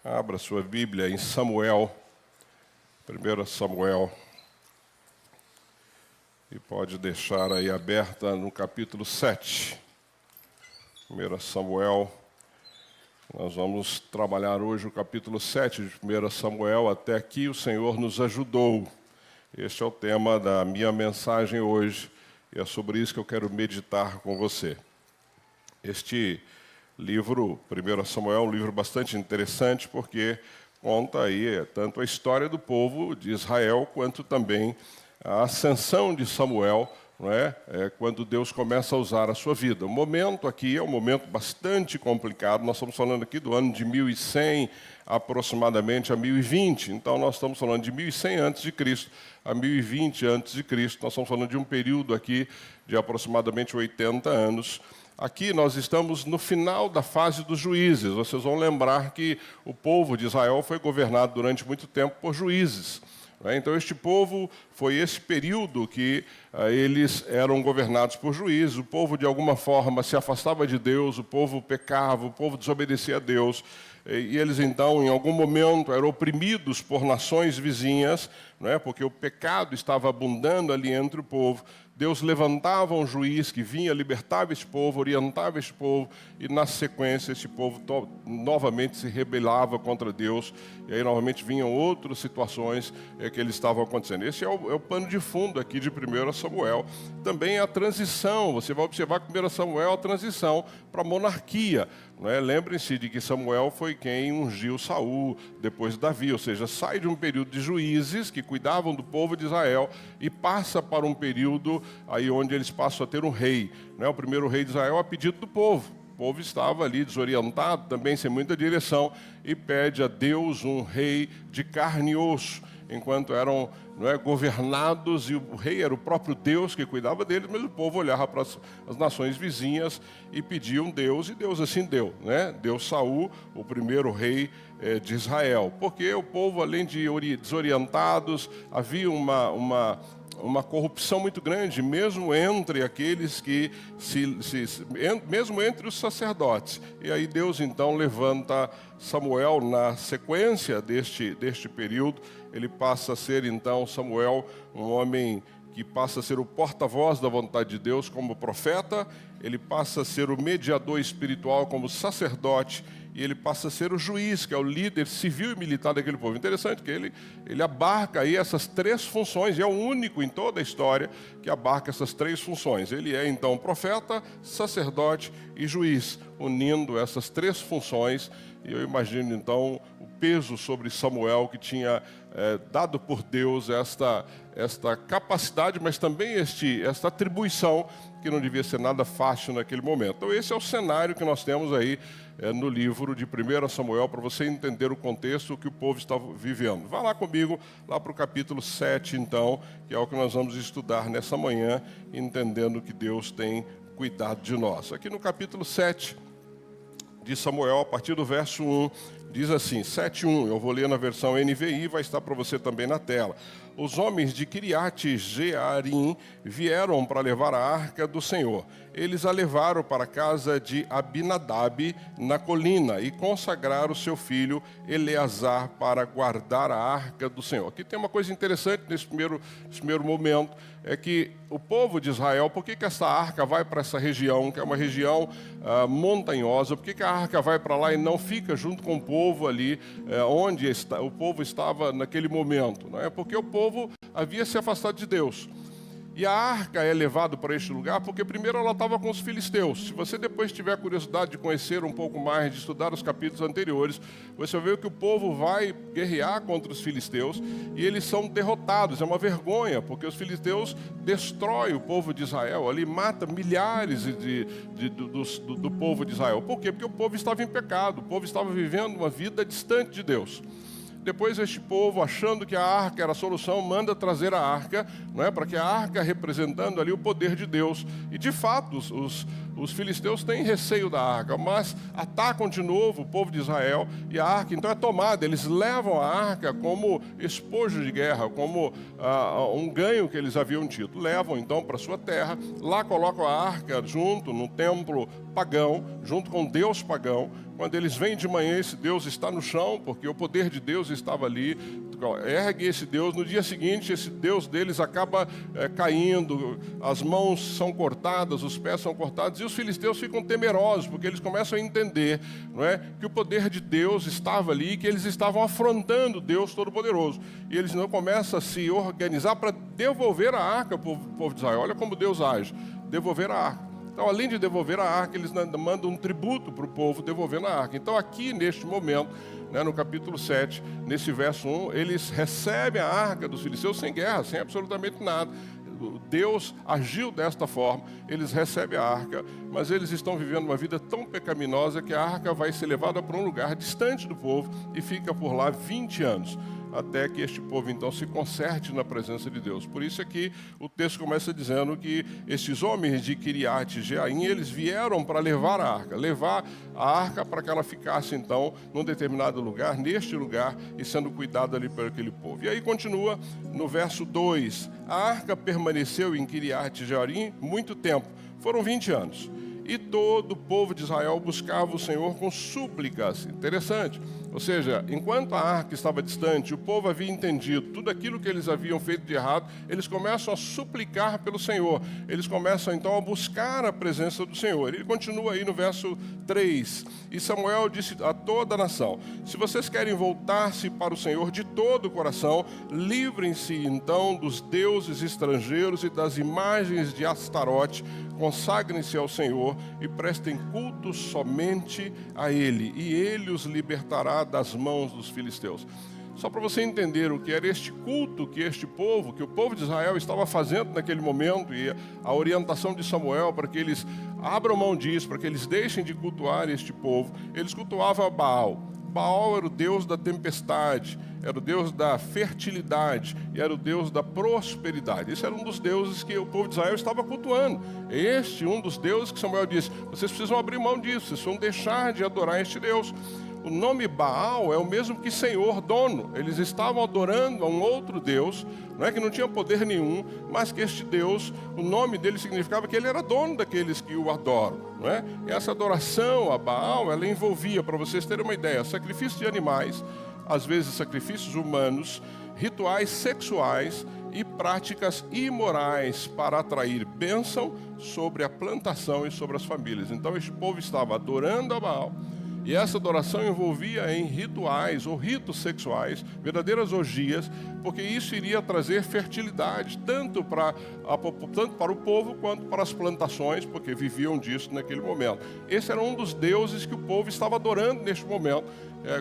Abra sua Bíblia em Samuel, 1 Samuel, e pode deixar aí aberta no capítulo 7. 1 Samuel, nós vamos trabalhar hoje o capítulo 7 de 1 Samuel. Até aqui o Senhor nos ajudou. Este é o tema da minha mensagem hoje, e é sobre isso que eu quero meditar com você. Este livro, 1 Samuel, é um livro bastante interessante, porque conta aí tanto a história do povo de Israel, quanto também a ascensão de Samuel, não é? Quando Deus começa a usar a sua vida. O momento aqui é um momento bastante complicado. Nós estamos falando aqui do ano de 1100 aproximadamente a 1020. Então nós estamos falando de 1100 a.C. a 1020 a.C. Nós estamos falando de um período aqui de aproximadamente 80 anos. Aqui nós estamos no final da fase dos juízes. Vocês vão lembrar que o povo de Israel foi governado durante muito tempo por juízes. Então, este povo, foi esse período que eles eram governados por juízes. O povo, de alguma forma, se afastava de Deus, o povo pecava, o povo desobedecia a Deus. E eles, então, em algum momento, eram oprimidos por nações vizinhas, não é? Porque o pecado estava abundando ali entre o povo. Deus levantava um juiz que vinha, libertava este povo, orientava este povo, e, na sequência, este povo novamente se rebelava contra Deus, e aí, novamente, vinham outras situações que eles estavam acontecendo. Esse é o pano de fundo aqui de 1 Samuel. Também a transição, você vai observar que 1 Samuel é a transição para a monarquia. Lembrem-se de que Samuel foi quem ungiu Saul, depois Davi, ou seja, sai de um período de juízes que cuidavam do povo de Israel e passa para um período aí onde eles passam a ter um rei. O primeiro rei de Israel a pedido do povo. O povo estava ali desorientado, também sem muita direção, e pede a Deus um rei de carne e osso, enquanto eram governados, e o rei era o próprio Deus que cuidava deles, mas o povo olhava para as nações vizinhas e pedia um Deus, e Deus assim deu. Deu Saul, o primeiro rei de Israel, porque o povo, além de desorientados, havia uma corrupção muito grande, mesmo entre aqueles que mesmo entre os sacerdotes. E aí Deus então levanta Samuel na sequência deste período. Ele passa a ser então Samuel um homem que passa a ser o porta-voz da vontade de Deus como profeta, ele passa a ser o mediador espiritual como sacerdote, e ele passa a ser o juiz, que é o líder civil e militar daquele povo. Interessante que ele abarca aí essas três funções, e é o único em toda a história que abarca essas três funções. Ele é então profeta, sacerdote e juiz, unindo essas três funções. E eu imagino então o peso sobre Samuel, que tinha dado por Deus esta capacidade, mas também esta atribuição, que não devia ser nada fácil naquele momento. Então esse é o cenário que nós temos aí no livro de 1 Samuel, para você entender o contexto que o povo estava vivendo. Vá lá comigo, lá para o capítulo 7, então, que é o que nós vamos estudar nessa manhã, entendendo que Deus tem cuidado de nós. Aqui no capítulo 7 de Samuel, a partir do verso 1, diz assim, 7:1, eu vou ler na versão NVI, vai estar para você também na tela. Os homens de Kiriat Jearim vieram para levar a arca do Senhor. Eles a levaram para a casa de Abinadab na colina e consagraram seu filho Eleazar para guardar a arca do Senhor. Aqui tem uma coisa interessante nesse primeiro momento, é que o povo de Israel, por que essa arca vai para essa região, que é uma região montanhosa, por que a arca vai para lá e não fica junto com o povo ali, onde o povo estava naquele momento? Não é? Porque o povo havia se afastado de Deus. E a arca é levada para este lugar porque primeiro ela estava com os filisteus. Se você depois tiver curiosidade de conhecer um pouco mais, de estudar os capítulos anteriores, você vai ver que o povo vai guerrear contra os filisteus e eles são derrotados. É uma vergonha, porque os filisteus destroem o povo de Israel, ali mata milhares do povo de Israel. Por quê? Porque o povo estava em pecado, o povo estava vivendo uma vida distante de Deus. Depois este povo, achando que a arca era a solução, manda trazer a arca, para que a arca, representando ali o poder de Deus. E de fato, os filisteus têm receio da arca, mas atacam de novo o povo de Israel e a arca então é tomada. Eles levam a arca como espojo de guerra, como um ganho que eles haviam tido. Levam então para sua terra, lá colocam a arca junto no templo pagão, junto com Deus pagão. Quando eles vêm de manhã, esse Deus está no chão, porque o poder de Deus estava ali. Ergue esse Deus, no dia seguinte esse Deus deles acaba caindo, as mãos são cortadas, os pés são cortados, e os filisteus ficam temerosos, porque eles começam a entender, não é, que o poder de Deus estava ali, e que eles estavam afrontando Deus Todo-Poderoso. E eles não começam a se organizar para devolver a arca para o povo de Israel. Olha como Deus age, devolver a arca. Então, além de devolver a arca, eles mandam um tributo para o povo devolvendo a arca. Então, aqui, neste momento, né, no capítulo 7, nesse verso 1, eles recebem a arca dos filisteus sem guerra, sem absolutamente nada. Deus agiu desta forma, eles recebem a arca, mas eles estão vivendo uma vida tão pecaminosa que a arca vai ser levada para um lugar distante do povo e fica por lá 20 anos. Até que este povo, então, se conserte na presença de Deus. Por isso aqui o texto começa dizendo que esses homens de Kiriat Jearim, eles vieram para levar a arca para que ela ficasse, então, num determinado lugar, neste lugar, e sendo cuidada ali por aquele povo. E aí continua no verso 2, a arca permaneceu em Kiriat Jearim muito tempo, foram 20 anos. E todo o povo de Israel buscava o Senhor com súplicas. Interessante. Ou seja, enquanto a arca estava distante, o povo havia entendido tudo aquilo que eles haviam feito de errado, eles começam a suplicar pelo Senhor. Eles começam então a buscar a presença do Senhor. Ele continua aí no verso 3. E Samuel disse a toda a nação: se vocês querem voltar-se para o Senhor de todo o coração, livrem-se então dos deuses estrangeiros e das imagens de Astarote, consagrem-se ao Senhor e prestem culto somente a Ele, e Ele os libertará das mãos dos filisteus. Só para você entender o que era este culto que o povo de Israel estava fazendo naquele momento, e a orientação de Samuel para que eles abram mão disso, para que eles deixem de cultuar este povo, eles cultuavam a Baal. Baal era o deus da tempestade, era o deus da fertilidade e era o deus da prosperidade. Esse era um dos deuses que o povo de Israel estava cultuando. Um dos deuses que Samuel disse: vocês precisam abrir mão disso, vocês vão deixar de adorar este Deus. O nome Baal é o mesmo que Senhor, dono. Eles estavam adorando a um outro Deus, não é, que não tinha poder nenhum, mas que este Deus, o nome dele significava que ele era dono daqueles que o adoram. Não é? E essa adoração a Baal, ela envolvia, para vocês terem uma ideia, sacrifício de animais, às vezes sacrifícios humanos, rituais sexuais e práticas imorais para atrair bênção sobre a plantação e sobre as famílias. Então este povo estava adorando a Baal. E essa adoração envolvia em rituais ou ritos sexuais, verdadeiras orgias, porque isso iria trazer fertilidade, tanto para o povo quanto para as plantações, porque viviam disso naquele momento. Esse era um dos deuses que o povo estava adorando neste momento,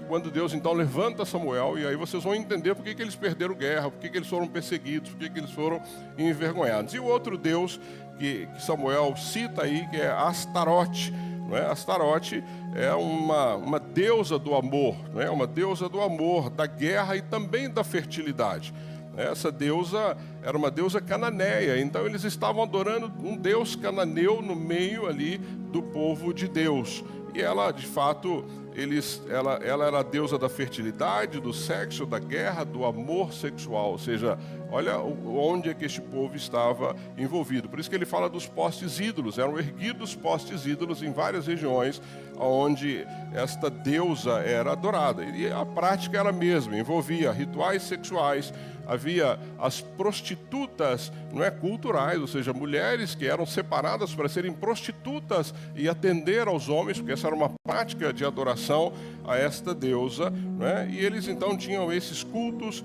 quando Deus então levanta Samuel, e aí vocês vão entender por que eles perderam guerra, por que eles foram perseguidos, por que eles foram envergonhados. E o outro Deus que Samuel cita aí, que é Astarote. Não é? Astarote é uma deusa do amor, não é? Uma deusa do amor, da guerra e também da fertilidade. Essa deusa era uma deusa cananeia, então eles estavam adorando um deus cananeu no meio ali do povo de Deus. E ela, de fato, ela era a deusa da fertilidade, do sexo, da guerra, do amor sexual. Ou seja, olha onde é que este povo estava envolvido. Por isso que ele fala dos postes ídolos. Eram erguidos postes ídolos em várias regiões onde esta deusa era adorada. E a prática era a mesma, envolvia rituais sexuais. Havia as prostitutas, não é, culturais, ou seja, mulheres que eram separadas para serem prostitutas e atender aos homens, porque essa era uma prática de adoração a esta deusa, não é? E eles então tinham esses cultos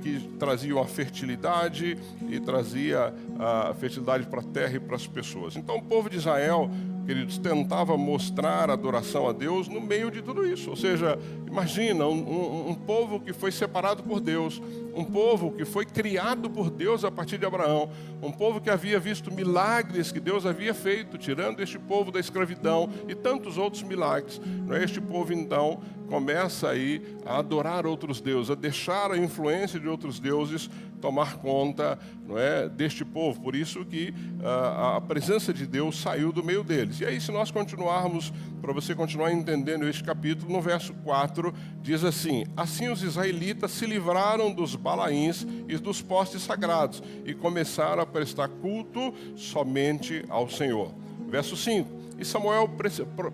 que traziam a fertilidade e trazia a fertilidade para a terra e para as pessoas. Então o povo de Israel, queridos, tentava mostrar adoração a Deus no meio de tudo isso. Ou seja, imagina um povo que foi separado por Deus, um povo que foi criado por Deus a partir de Abraão, um povo que havia visto milagres que Deus havia feito, tirando este povo da escravidão e tantos outros milagres. Este povo então começa aí a adorar outros deuses, a deixar a influência de outros deuses tomar conta, não é, deste povo. Por isso que a presença de Deus saiu do meio deles. deles. E aí, se nós continuarmos, para você continuar entendendo este capítulo, no verso 4, diz assim: assim os israelitas se livraram dos balaíns e dos postes sagrados e começaram a prestar culto somente ao Senhor. Verso 5, e Samuel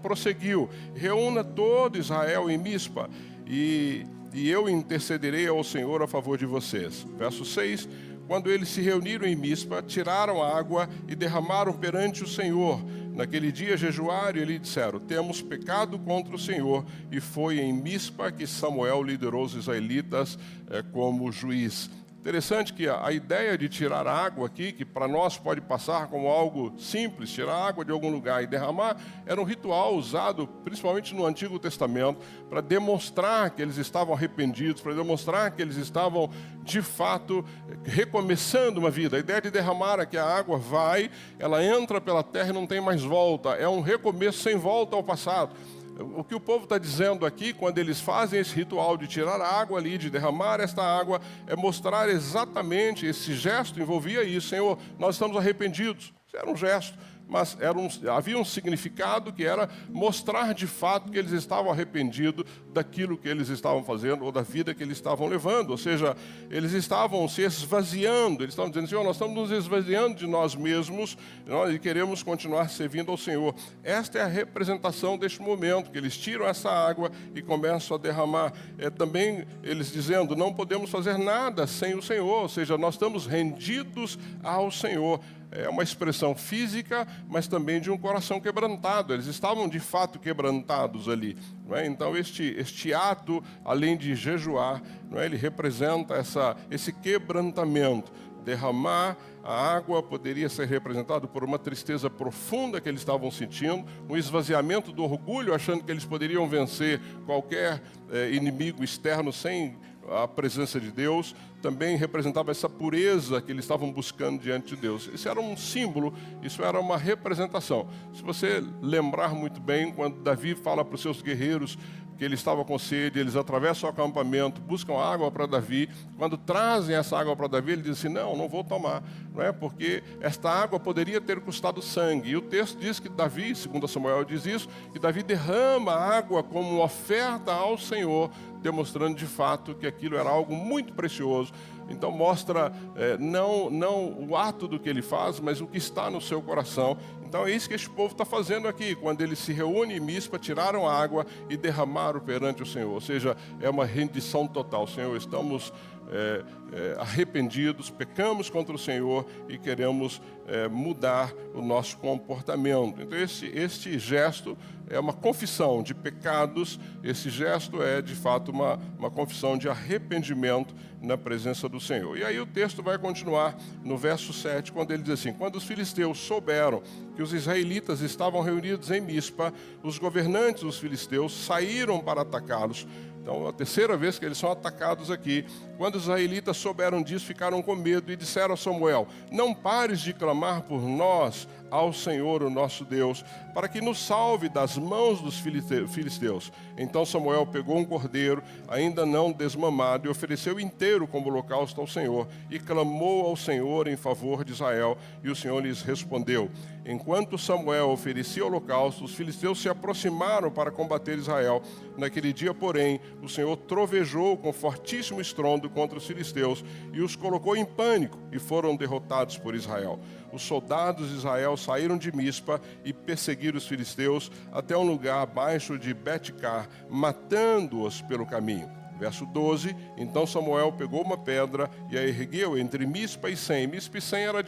prosseguiu: reúna todo Israel em Mispa, e eu intercederei ao Senhor a favor de vocês. Verso 6, quando eles se reuniram em Mispa, tiraram água e derramaram perante o Senhor. Naquele dia jejuaram e lhe disseram: temos pecado contra o Senhor. E foi em Mispa que Samuel liderou os israelitas como juiz. Interessante que a ideia de tirar água aqui, que para nós pode passar como algo simples, tirar água de algum lugar e derramar, era um ritual usado principalmente no Antigo Testamento para demonstrar que eles estavam arrependidos, para demonstrar que eles estavam de fato recomeçando uma vida. A ideia de derramar é que a água vai, ela entra pela terra e não tem mais volta, é um recomeço sem volta ao passado. O que o povo está dizendo aqui, quando eles fazem esse ritual de tirar a água ali, de derramar esta água, é mostrar exatamente, esse gesto envolvia isso: Senhor, nós estamos arrependidos. Isso era um gesto, mas havia um significado que era mostrar de fato que eles estavam arrependidos daquilo que eles estavam fazendo ou da vida que eles estavam levando. Ou seja, eles estavam se esvaziando, eles estavam dizendo: Senhor, nós estamos nos esvaziando de nós mesmos e queremos continuar servindo ao Senhor. Esta é a representação deste momento, que eles tiram essa água e começam a derramar. Também eles dizendo: não podemos fazer nada sem o Senhor, ou seja, nós estamos rendidos ao Senhor. É uma expressão física, mas também de um coração quebrantado. Eles estavam de fato quebrantados ali, não é? Então este ato, além de jejuar, não é? Ele representa esse quebrantamento. Derramar a água poderia ser representado por uma tristeza profunda que eles estavam sentindo, um esvaziamento do orgulho, achando que eles poderiam vencer qualquer inimigo externo sem a presença de Deus. Também representava essa pureza que eles estavam buscando diante de Deus. Isso era um símbolo, isso era uma representação. Se você lembrar muito bem, quando Davi fala para os seus guerreiros que ele estava com sede, eles atravessam o acampamento, buscam água para Davi. Quando trazem essa água para Davi, ele diz assim: não vou tomar, não é? Porque esta água poderia ter custado sangue. E o texto diz que Davi, segundo Samuel diz isso, que Davi derrama a água como oferta ao Senhor, demonstrando de fato que aquilo era algo muito precioso. Então mostra não o ato do que ele faz, mas o que está no seu coração. Então é isso que este povo está fazendo aqui, quando eles se reúnem em Mispa, tiraram água e derramaram perante o Senhor. Ou seja, é uma rendição total. Senhor, estamos arrependidos, pecamos contra o Senhor e queremos mudar o nosso comportamento. Então este gesto é uma confissão de pecados. Esse gesto é de fato uma confissão de arrependimento na presença do Senhor. E aí o texto vai continuar no verso 7, quando ele diz assim: quando os filisteus souberam que os israelitas estavam reunidos em Mispa, os governantes dos filisteus saíram para atacá-los. Então, a terceira vez que eles são atacados aqui. Quando os israelitas souberam disso, ficaram com medo e disseram a Samuel: não pares de clamar por nós ao Senhor, o nosso Deus, para que nos salve das mãos dos filisteus. Então Samuel pegou um cordeiro, ainda não desmamado, e ofereceu inteiro como holocausto ao Senhor, e clamou ao Senhor em favor de Israel, e o Senhor lhes respondeu. Enquanto Samuel oferecia holocausto, os filisteus se aproximaram para combater Israel. Naquele dia, porém, o Senhor trovejou com fortíssimo estrondo contra os filisteus e os colocou em pânico, e foram derrotados por Israel. Os soldados de Israel saíram de Mispa e perseguiram os filisteus até um lugar abaixo de Bet-car, matando-os pelo caminho. Verso 12, então Samuel pegou uma pedra e a ergueu entre Mispa e Sem. Mispa e Sem era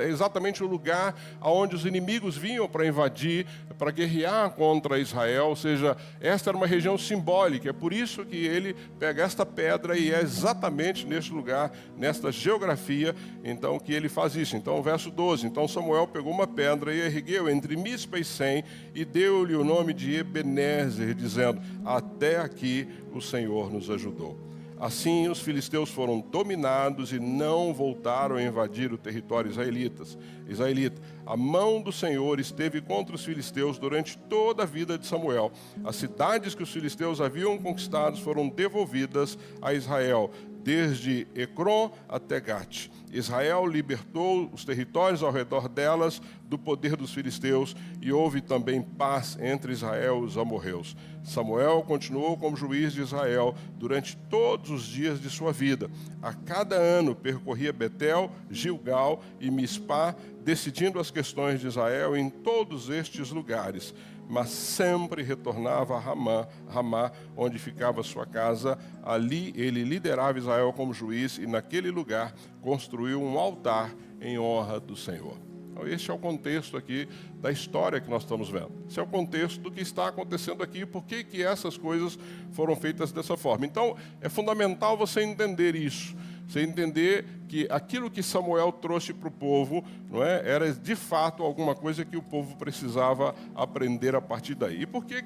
exatamente o lugar onde os inimigos vinham para invadir, para guerrear contra Israel. Ou seja, esta era uma região simbólica. É por isso que ele pega esta pedra e é exatamente neste lugar, nesta geografia, então que ele faz isso. Então, verso 12, então Samuel pegou uma pedra e a ergueu entre Mispa e Sem e deu-lhe o nome de Ebenezer, dizendo: até aqui o Senhor nos ajudou. Assim, os filisteus foram dominados e não voltaram a invadir o território israelita. A mão do Senhor esteve contra os filisteus durante toda a vida de Samuel. As cidades que os filisteus haviam conquistado foram devolvidas a Israel. desde Ecrom até Gate. Israel libertou os territórios ao redor delas do poder dos filisteus e houve também paz entre Israel e os amorreus. Samuel continuou como juiz de Israel durante todos os dias de sua vida. A cada ano percorria Betel, Gilgal e Mispá, decidindo as questões de Israel em todos estes lugares. Mas sempre retornava a Ramá, onde ficava sua casa. Ali ele liderava Israel como juiz e naquele lugar construiu um altar em honra do Senhor. Então, este é o contexto aqui da história que nós estamos vendo. Esse é o contexto do que está acontecendo aqui e por que essas coisas foram feitas dessa forma. Então, é fundamental você entender isso. Você entender que aquilo que Samuel trouxe para o povo, não é, era de fato alguma coisa que o povo precisava aprender a partir daí. E por que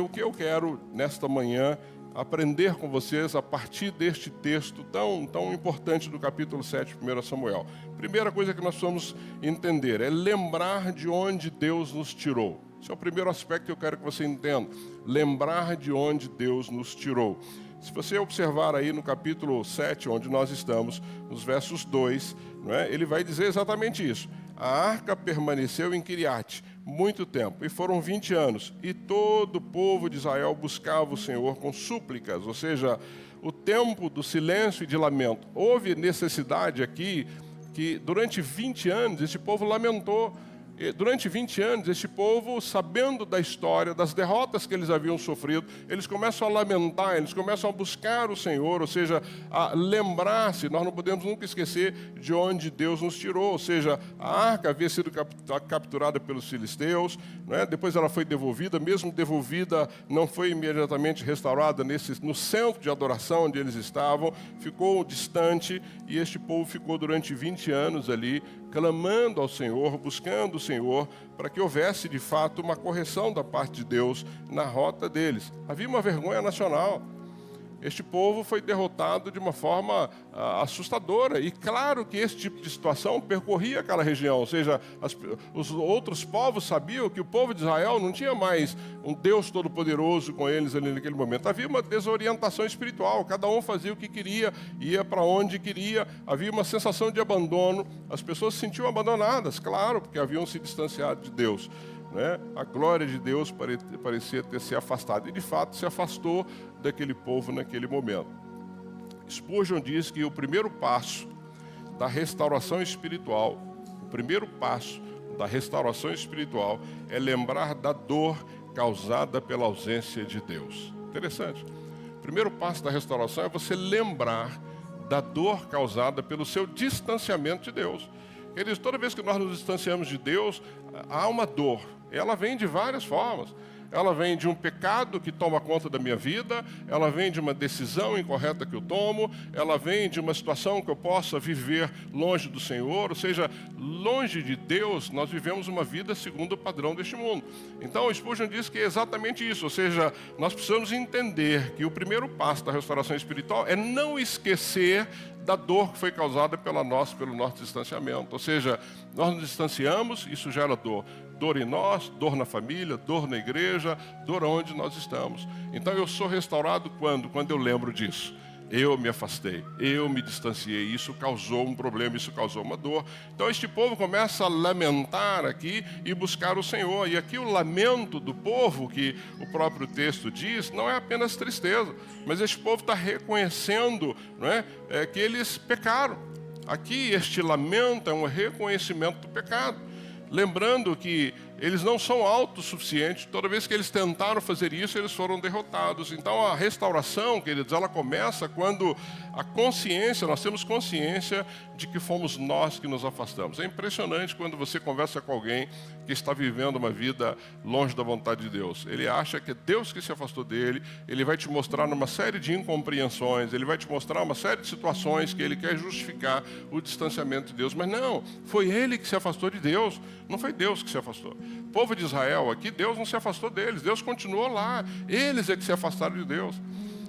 o que eu quero nesta manhã aprender com vocês a partir deste texto tão importante do capítulo 7 de 1 Samuel? Primeira coisa que nós precisamos entender é lembrar de onde Deus nos tirou. Esse é o primeiro aspecto que eu quero que você entenda. Lembrar de onde Deus nos tirou. Se você observar aí no capítulo 7, onde nós estamos, nos versos 2, não é? Ele vai dizer exatamente isso. A arca permaneceu em Quiriate muito tempo, e foram 20 anos, e todo o povo de Israel buscava o Senhor com súplicas, ou seja, o tempo do silêncio e de lamento. Houve necessidade aqui que durante 20 anos esse povo lamentou. Durante 20 anos, este povo, sabendo da história, das derrotas que eles haviam sofrido, eles começam a lamentar, eles começam a buscar o Senhor, ou seja, a lembrar-se. Nós não podemos nunca esquecer de onde Deus nos tirou, ou seja, a arca havia sido capturada pelos filisteus, não é? Depois ela foi devolvida, mesmo devolvida, não foi imediatamente restaurada no centro de adoração onde eles estavam, ficou distante, e este povo ficou durante 20 anos ali, clamando ao Senhor, buscando o Senhor, para que houvesse de fato uma correção da parte de Deus na rota deles. Havia uma vergonha nacional. Este povo foi derrotado de uma forma assustadora. E claro que esse tipo de situação percorria aquela região. Ou seja, os outros povos sabiam que o povo de Israel não tinha mais um Deus todo-poderoso com eles ali naquele momento. Havia uma desorientação espiritual. Cada um fazia o que queria, ia para onde queria. Havia uma sensação de abandono. As pessoas se sentiam abandonadas, claro, porque haviam se distanciado de Deus. Né? A glória de Deus parecia ter se afastado. E, de fato, se afastou daquele povo naquele momento. Spurgeon diz que o primeiro passo da restauração espiritual, é lembrar da dor causada pela ausência de Deus. Interessante. O primeiro passo da restauração é você lembrar da dor causada pelo seu distanciamento de Deus. Queridos, toda vez que nós nos distanciamos de Deus, há uma dor. Ela vem de várias formas. Ela vem de um pecado que toma conta da minha vida, ela vem de uma decisão incorreta que eu tomo, ela vem de uma situação que eu possa viver longe do Senhor, ou seja, longe de Deus, nós vivemos uma vida segundo o padrão deste mundo. Então, o Spurgeon diz que é exatamente isso, ou seja, nós precisamos entender que o primeiro passo da restauração espiritual é não esquecer da dor que foi causada pelo nosso distanciamento. Ou seja, nós nos distanciamos, isso gera dor. Dor em nós, dor na família, dor na igreja, dor onde nós estamos. Então eu sou restaurado quando? Quando eu lembro disso. Eu me afastei, eu me distanciei, isso causou um problema, isso causou uma dor. Então este povo começa a lamentar aqui e buscar o Senhor. E aqui o lamento do povo, que o próprio texto diz, não é apenas tristeza, mas este povo está reconhecendo, não é, que eles pecaram. Aqui este lamento é um reconhecimento do pecado. Lembrando que eles não são autossuficientes, toda vez que eles tentaram fazer isso, eles foram derrotados. Então a restauração, queridos, ela começa quando a consciência, nós temos consciência de que fomos nós que nos afastamos. É impressionante quando você conversa com alguém que está vivendo uma vida longe da vontade de Deus. Ele acha que é Deus que se afastou dele, ele vai te mostrar uma série de incompreensões, ele vai te mostrar uma série de situações que ele quer justificar o distanciamento de Deus. Mas não, foi ele que se afastou de Deus, não foi Deus que se afastou. O povo de Israel aqui, Deus não se afastou deles, Deus continuou lá, eles é que se afastaram de Deus.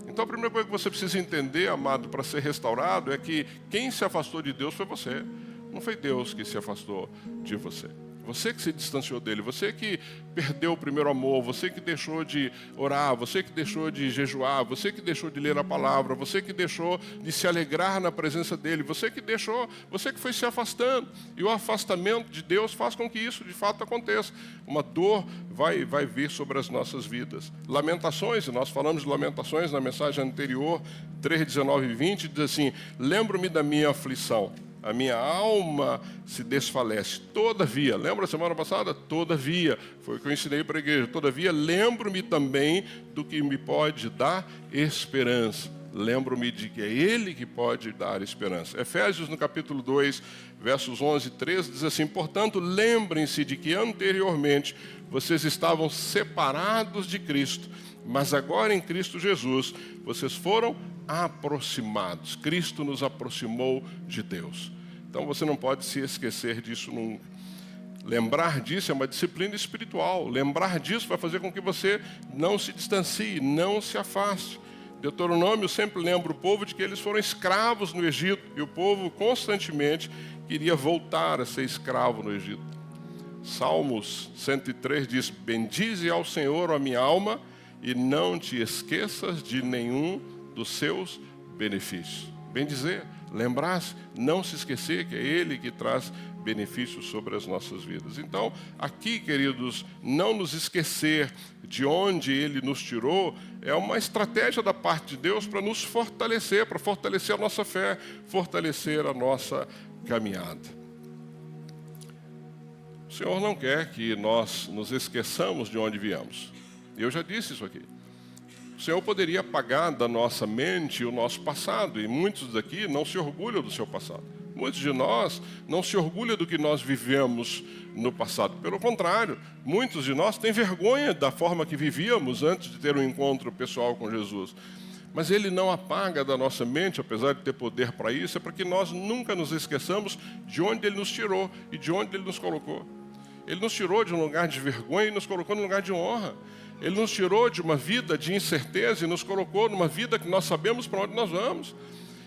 Então a primeira coisa que você precisa entender, amado, para ser restaurado, é que quem se afastou de Deus foi você, não foi Deus que se afastou de você. você que se distanciou dele, você que perdeu o primeiro amor, você que deixou de orar, você que deixou de jejuar, você que deixou de ler a palavra, você que deixou de se alegrar na presença dele, você que foi se afastando. E o afastamento de Deus faz com que isso de fato aconteça. Uma dor vai vir sobre as nossas vidas. Lamentações, e nós falamos de lamentações na mensagem anterior, 3, 19 e 20, diz assim: lembro-me da minha aflição. A minha alma se desfalece. Todavia, lembra a semana passada? Todavia, foi o que eu ensinei para a igreja. Todavia, lembro-me também do que me pode dar esperança. Lembro-me de que é Ele que pode dar esperança. Efésios, no capítulo 2, versos 11 e 13, diz assim: portanto, lembrem-se de que anteriormente vocês estavam separados de Cristo, mas agora em Cristo Jesus, vocês foram aproximados. Cristo nos aproximou de Deus. Então você não pode se esquecer disso nunca. Lembrar disso é uma disciplina espiritual. Lembrar disso vai fazer com que você não se distancie, não se afaste. Deuteronômio sempre lembra o povo de que eles foram escravos no Egito, e o povo constantemente queria voltar a ser escravo no Egito. Salmos 103 diz: bendize ao Senhor a minha alma, e não te esqueças de nenhum dos seus benefícios. Bem dizer, lembrar-se, não se esquecer que é Ele que traz benefícios sobre as nossas vidas. Então, aqui, queridos, não nos esquecer de onde Ele nos tirou é uma estratégia da parte de Deus para nos fortalecer, para fortalecer a nossa fé, fortalecer a nossa caminhada. O Senhor não quer que nós nos esqueçamos de onde viemos. Eu já disse isso aqui. O Senhor poderia apagar da nossa mente o nosso passado, e muitos daqui não se orgulham do seu passado. Muitos de nós não se orgulham do que nós vivemos no passado. Pelo contrário, muitos de nós têm vergonha da forma que vivíamos antes de ter um encontro pessoal com Jesus. Mas Ele não apaga da nossa mente, apesar de ter poder para isso, é para que nós nunca nos esqueçamos de onde Ele nos tirou e de onde Ele nos colocou. Ele nos tirou de um lugar de vergonha e nos colocou num lugar de honra. Ele nos tirou de uma vida de incerteza e nos colocou numa vida que nós sabemos para onde nós vamos.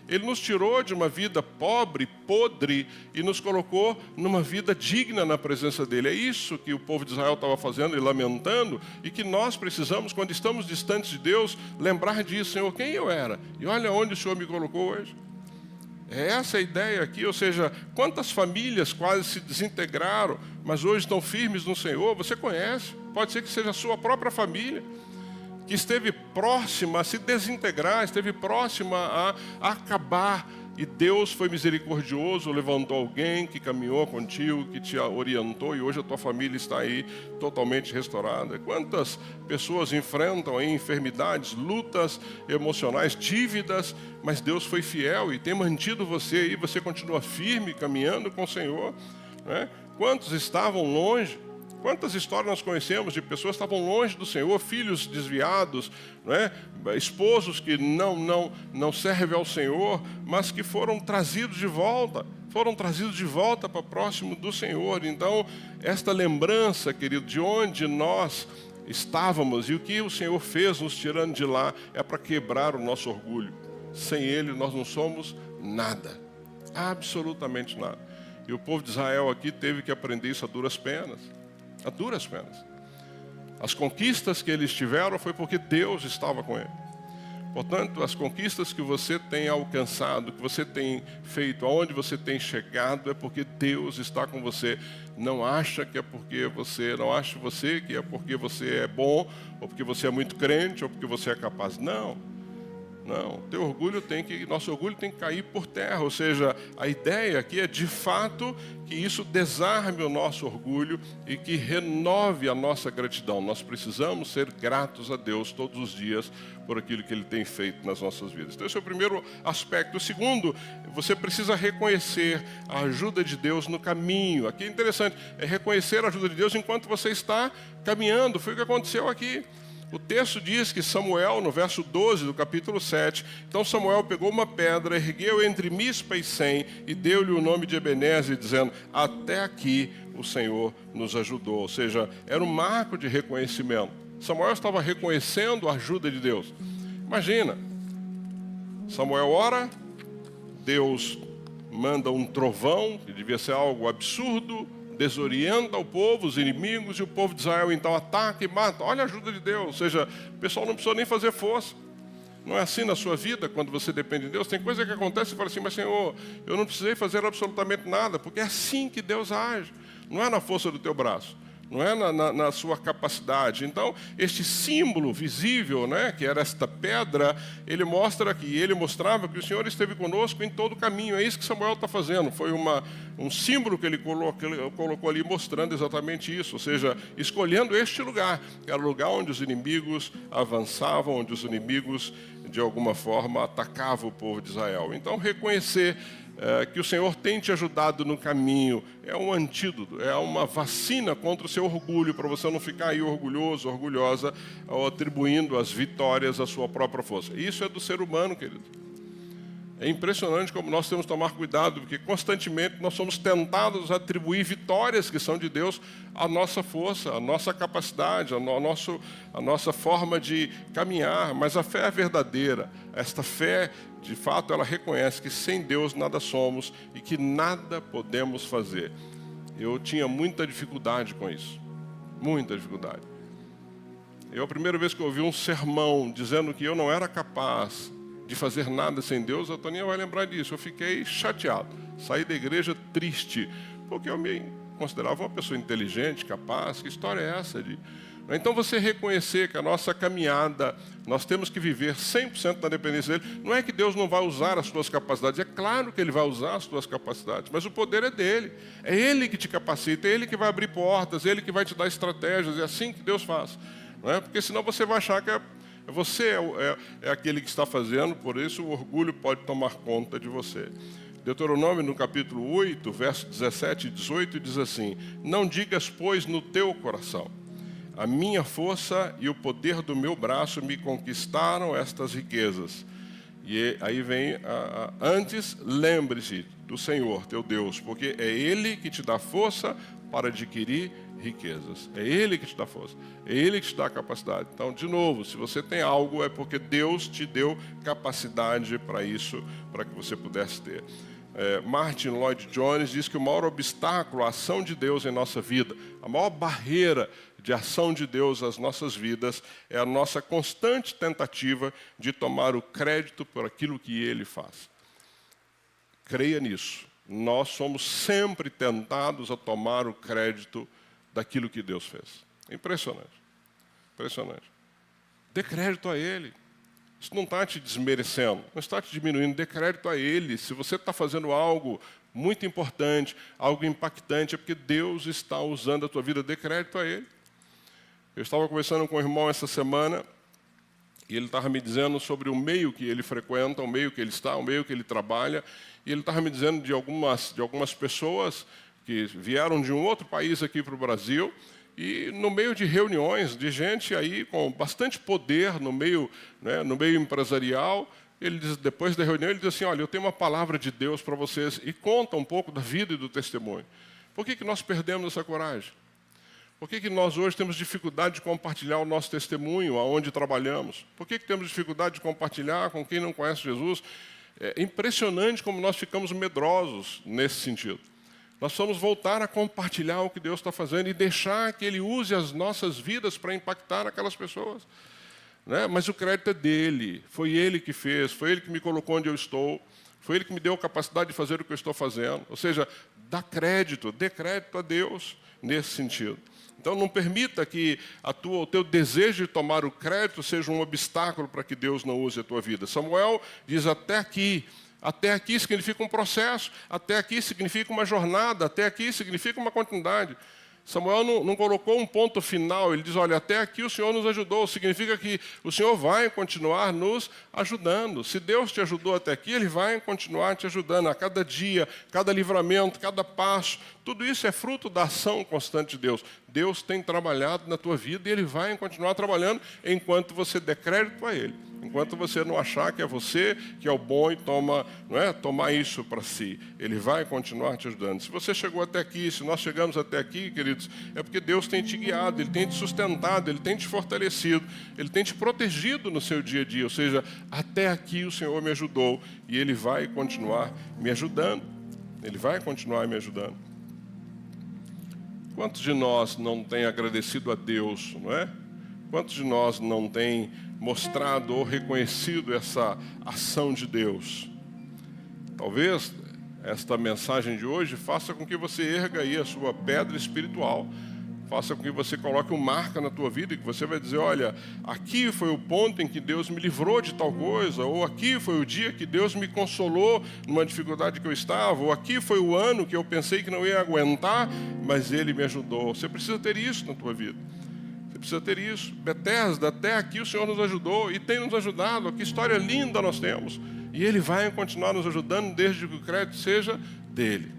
Ele nos tirou de uma vida pobre, podre, e nos colocou numa vida digna na presença dEle. É isso que o povo de Israel estava fazendo e lamentando, e que nós precisamos, quando estamos distantes de Deus, lembrar disso. Senhor, quem eu era? E olha onde o Senhor me colocou hoje. É essa a ideia aqui, ou seja, quantas famílias quase se desintegraram, mas hoje estão firmes no Senhor, você conhece. Pode ser que seja a sua própria família, que esteve próxima a se desintegrar, esteve próxima a acabar. E Deus foi misericordioso, levantou alguém que caminhou contigo, que te orientou, e hoje a tua família está aí totalmente restaurada. Quantas pessoas enfrentam aí enfermidades, lutas emocionais, dívidas, mas Deus foi fiel e tem mantido você aí, você continua firme, caminhando com o Senhor, né? Quantos estavam longe? Quantas histórias nós conhecemos de pessoas que estavam longe do Senhor, filhos desviados, não é? Esposos que não servem ao Senhor, mas que foram trazidos de volta para próximo do Senhor. Então, esta lembrança, querido, de onde nós estávamos e o que o Senhor fez nos tirando de lá, é para quebrar o nosso orgulho. Sem Ele nós não somos nada, absolutamente nada. E o povo de Israel aqui teve que aprender isso a duras penas. A duras penas. As conquistas que eles tiveram foi porque Deus estava com ele. Portanto, as conquistas que você tem alcançado, que você tem feito, aonde você tem chegado, é porque Deus está com você. Não acha que é porque você, não acha você que é porque você é bom, ou porque você é muito crente, ou porque você é capaz. Não. Não, nosso orgulho tem que cair por terra, ou seja, a ideia aqui é de fato que isso desarme o nosso orgulho e que renove a nossa gratidão. Nós precisamos ser gratos a Deus todos os dias por aquilo que Ele tem feito nas nossas vidas. Então esse é o primeiro aspecto. O segundo, você precisa reconhecer a ajuda de Deus no caminho. Aqui é interessante, é reconhecer a ajuda de Deus enquanto você está caminhando. Foi o que aconteceu aqui. O texto diz que Samuel, no verso 12 do capítulo 7, então Samuel pegou uma pedra, ergueu entre Mispa e Sem e deu-lhe o nome de Ebenezer, dizendo: até aqui o Senhor nos ajudou. Ou seja, era um marco de reconhecimento. Samuel estava reconhecendo a ajuda de Deus. Imagina, Samuel ora, Deus manda um trovão, que devia ser algo absurdo, desorienta o povo, os inimigos, e o povo de Israel então ataca e mata. Olha a ajuda de Deus, ou seja, o pessoal não precisou nem fazer força. Não é assim na sua vida, quando você depende de Deus? Tem coisa que acontece e você fala assim, mas Senhor, eu não precisei fazer absolutamente nada, porque é assim que Deus age. Não é na força do teu braço, não é na sua capacidade. Então, este símbolo visível, né, que era esta pedra, ele mostra que ele mostrava que o Senhor esteve conosco em todo o caminho. É isso que Samuel está fazendo. Foi um símbolo que ele colocou ali, mostrando exatamente isso. Ou seja, escolhendo este lugar, que era o lugar onde os inimigos avançavam, onde os inimigos, de alguma forma, atacavam o povo de Israel. Então, reconhecer que o Senhor tem te ajudado no caminho é um antídoto, é uma vacina contra o seu orgulho, para você não ficar aí orgulhoso, orgulhosa, ou atribuindo as vitórias à sua própria força. Isso é do ser humano, querido. É impressionante como nós temos que tomar cuidado, porque constantemente nós somos tentados a atribuir vitórias que são de Deus à nossa força, à nossa capacidade, à nossa forma de caminhar. Mas a fé é verdadeira. Esta fé, de fato, ela reconhece que sem Deus nada somos e que nada podemos fazer. Eu tinha muita dificuldade com isso, muita dificuldade. A primeira vez que eu ouvi um sermão dizendo que eu não era capaz de fazer nada sem Deus, a Toninha vai lembrar disso. Eu fiquei chateado, saí da igreja triste, porque eu me considerava uma pessoa inteligente, capaz. Que história é essa de... Então, você reconhecer que a nossa caminhada, nós temos que viver 100% na dependência dEle. Não é que Deus não vai usar as suas capacidades, é claro que Ele vai usar as suas capacidades, mas o poder é dEle. É Ele que te capacita, é Ele que vai abrir portas, é Ele que vai te dar estratégias, é assim que Deus faz. Não é? Porque senão você vai achar que você é aquele que está fazendo, por isso o orgulho pode tomar conta de você. Deuteronômio, no capítulo 8, verso 17 e 18, diz assim: não digas, pois, no teu coração, a minha força e o poder do meu braço me conquistaram estas riquezas. E aí vem, antes, lembre-se do Senhor, teu Deus, porque é Ele que te dá força para adquirir riquezas. É Ele que te dá força, é Ele que te dá capacidade. Então, de novo, se você tem algo, é porque Deus te deu capacidade para isso, para que você pudesse ter. Martin Lloyd Jones diz que o maior obstáculo à ação de Deus em nossa vida, a maior barreira de ação de Deus às nossas vidas, é a nossa constante tentativa de tomar o crédito por aquilo que Ele faz. Creia nisso. Nós somos sempre tentados a tomar o crédito daquilo que Deus fez. Impressionante. Impressionante. Dê crédito a Ele. Isso não está te desmerecendo, não está te diminuindo. Dê crédito a Ele. Se você está fazendo algo muito importante, algo impactante, é porque Deus está usando a tua vida. Dê crédito a Ele. Eu estava conversando com um irmão essa semana e ele estava me dizendo sobre o meio que ele frequenta, o meio que ele está, o meio que ele trabalha. E ele estava me dizendo de algumas pessoas que vieram de um outro país aqui para o Brasil, e no meio de reuniões de gente aí com bastante poder no meio, né, no meio empresarial, ele diz, depois da reunião, ele diz assim: olha, eu tenho uma palavra de Deus para vocês, e conta um pouco da vida e do testemunho. Por que nós perdemos essa coragem? Por que nós hoje temos dificuldade de compartilhar o nosso testemunho aonde trabalhamos? Por que temos dificuldade de compartilhar com quem não conhece Jesus? É impressionante como nós ficamos medrosos nesse sentido. Nós vamos voltar a compartilhar o que Deus está fazendo e deixar que Ele use as nossas vidas para impactar aquelas pessoas. Né? Mas o crédito é dEle, foi Ele que fez, foi Ele que me colocou onde eu estou, foi Ele que me deu a capacidade de fazer o que eu estou fazendo. Ou seja, dê crédito a Deus nesse sentido. Então, não permita que o teu desejo de tomar o crédito seja um obstáculo para que Deus não use a tua vida. Samuel diz até aqui. Até aqui significa um processo, até aqui significa uma jornada, até aqui significa uma continuidade. Samuel não colocou um ponto final, ele diz, olha, até aqui o Senhor nos ajudou, significa que o Senhor vai continuar nos ajudando. Se Deus te ajudou até aqui, Ele vai continuar te ajudando a cada dia, cada livramento, cada passo. Tudo isso é fruto da ação constante de Deus. Deus tem trabalhado na tua vida e Ele vai continuar trabalhando enquanto você der crédito a Ele. Enquanto você não achar que é você que é o bom e tomar isso para si. Ele vai continuar te ajudando. Se você chegou até aqui, se nós chegamos até aqui, queridos, é porque Deus tem te guiado, Ele tem te sustentado, Ele tem te fortalecido, Ele tem te protegido no seu dia a dia. Ou seja, até aqui o Senhor me ajudou e Ele vai continuar me ajudando. Ele vai continuar me ajudando. Quantos de nós não têm agradecido a Deus, não é? Quantos de nós não têm mostrado ou reconhecido essa ação de Deus? Talvez esta mensagem de hoje faça com que você erga aí a sua pedra espiritual, faça com que você coloque uma marca na tua vida e que você vai dizer, olha, aqui foi o ponto em que Deus me livrou de tal coisa, ou aqui foi o dia que Deus me consolou numa dificuldade que eu estava, ou aqui foi o ano que eu pensei que não ia aguentar, mas Ele me ajudou. Você precisa ter isso na tua vida. Você precisa ter isso. Betesda, até aqui o Senhor nos ajudou e tem nos ajudado. Que história linda nós temos. E Ele vai continuar nos ajudando desde que o crédito seja dEle.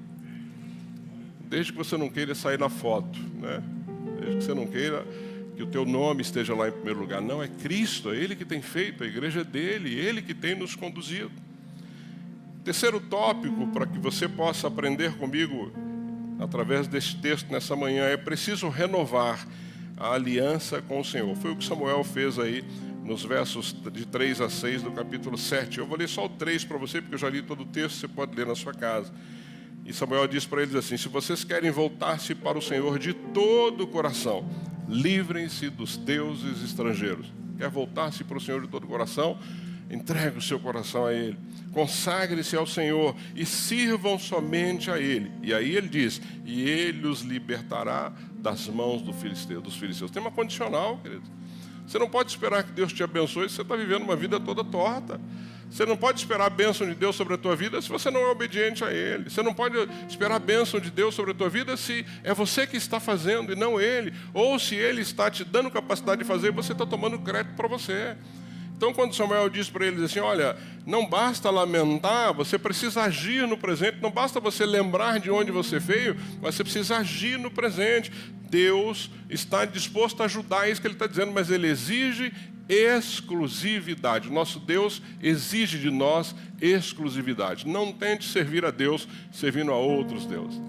Desde que você não queira sair na foto, né? Desde que você não queira que o teu nome esteja lá em primeiro lugar. Não, é Cristo, é Ele que tem feito, a igreja é dEle, Ele que tem nos conduzido. Terceiro tópico, para que você possa aprender comigo através deste texto nessa manhã, é preciso renovar a aliança com o Senhor. Foi o que Samuel fez aí nos versos de 3 a 6 do capítulo 7. Eu vou ler só o 3 para você, porque eu já li todo o texto, você pode ler na sua casa. E Samuel diz para eles assim, se vocês querem voltar-se para o Senhor de todo o coração, livrem-se dos deuses estrangeiros. Quer voltar-se para o Senhor de todo o coração? Entregue o seu coração a Ele. Consagre-se ao Senhor e sirvam somente a Ele. E aí ele diz, e Ele os libertará das mãos dos filisteus. Tem uma condicional, querido. Você não pode esperar que Deus te abençoe se você está vivendo uma vida toda torta. Você não pode esperar a bênção de Deus sobre a tua vida se você não é obediente a Ele. Você não pode esperar a bênção de Deus sobre a tua vida se é você que está fazendo e não Ele. Ou se Ele está te dando capacidade de fazer e você está tomando crédito para você. Então, quando Samuel diz para eles assim, olha, não basta lamentar, você precisa agir no presente. Não basta você lembrar de onde você veio, mas você precisa agir no presente. Deus está disposto a ajudar, é isso que Ele está dizendo, mas Ele exige exclusividade. O nosso Deus exige de nós exclusividade. Não tente servir a Deus servindo a outros deuses.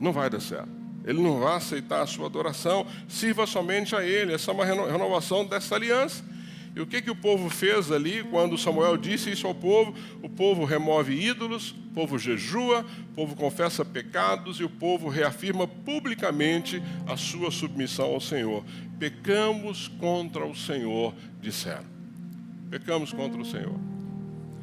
Não vai dar certo. Ele não vai aceitar a sua adoração. Sirva somente a Ele. Essa é uma renovação dessa aliança. E o que o povo fez ali quando Samuel disse isso ao povo? O povo remove ídolos, o povo jejua, o povo confessa pecados e o povo reafirma publicamente a sua submissão ao Senhor. Pecamos contra o Senhor, disseram. Pecamos contra o Senhor.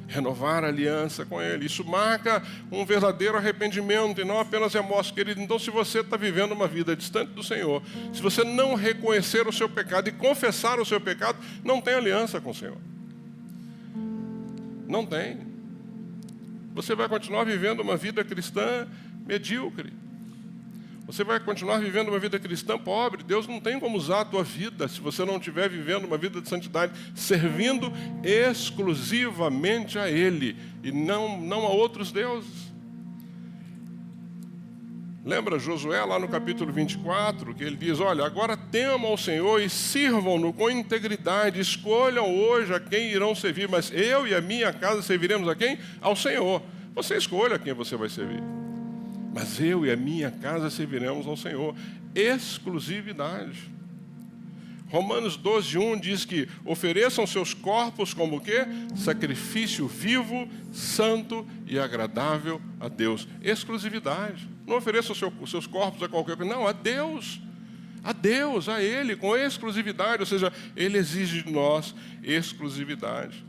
Renovar a aliança com Ele. Isso marca um verdadeiro arrependimento e não apenas remorso, querido. Então, se você está vivendo uma vida distante do Senhor, se você não reconhecer o seu pecado e confessar o seu pecado, não tem aliança com o Senhor. Não tem. Você vai continuar vivendo uma vida cristã medíocre. Você vai continuar vivendo uma vida cristã pobre. Deus não tem como usar a tua vida se você não estiver vivendo uma vida de santidade, servindo exclusivamente a Ele e não a outros deuses. Lembra Josué lá no capítulo 24, que ele diz, olha, agora temam ao Senhor e sirvam-no com integridade, escolham hoje a quem irão servir, mas eu e a minha casa serviremos a quem? Ao Senhor. Você escolha a quem você vai servir. Mas eu e a minha casa serviremos ao Senhor. Exclusividade. Romanos 12:1 diz que ofereçam seus corpos como o quê? Sacrifício vivo, santo e agradável a Deus. Exclusividade. Não ofereçam seus corpos a qualquer coisa. Não, a Deus. A Deus, a Ele, com exclusividade. Ou seja, Ele exige de nós exclusividade.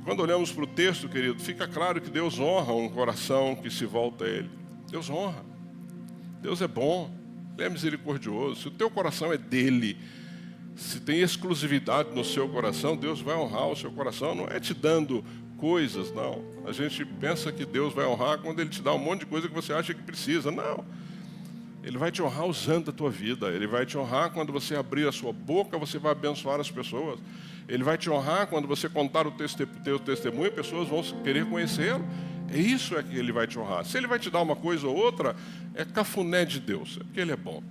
Quando olhamos para o texto, querido, fica claro que Deus honra um coração que se volta a Ele. Deus honra. Deus é bom. Ele é misericordioso. Se o teu coração é dEle, se tem exclusividade no seu coração, Deus vai honrar o seu coração. Não é te dando coisas, não. A gente pensa que Deus vai honrar quando Ele te dá um monte de coisa que você acha que precisa. Não. Ele vai te honrar usando a tua vida. Ele vai te honrar quando você abrir a sua boca, você vai abençoar as pessoas. Ele vai te honrar quando você contar o teu testemunho, pessoas vão querer conhecê-lo. Isso é que Ele vai te honrar. Se Ele vai te dar uma coisa ou outra, é cafuné de Deus, é porque Ele é bom,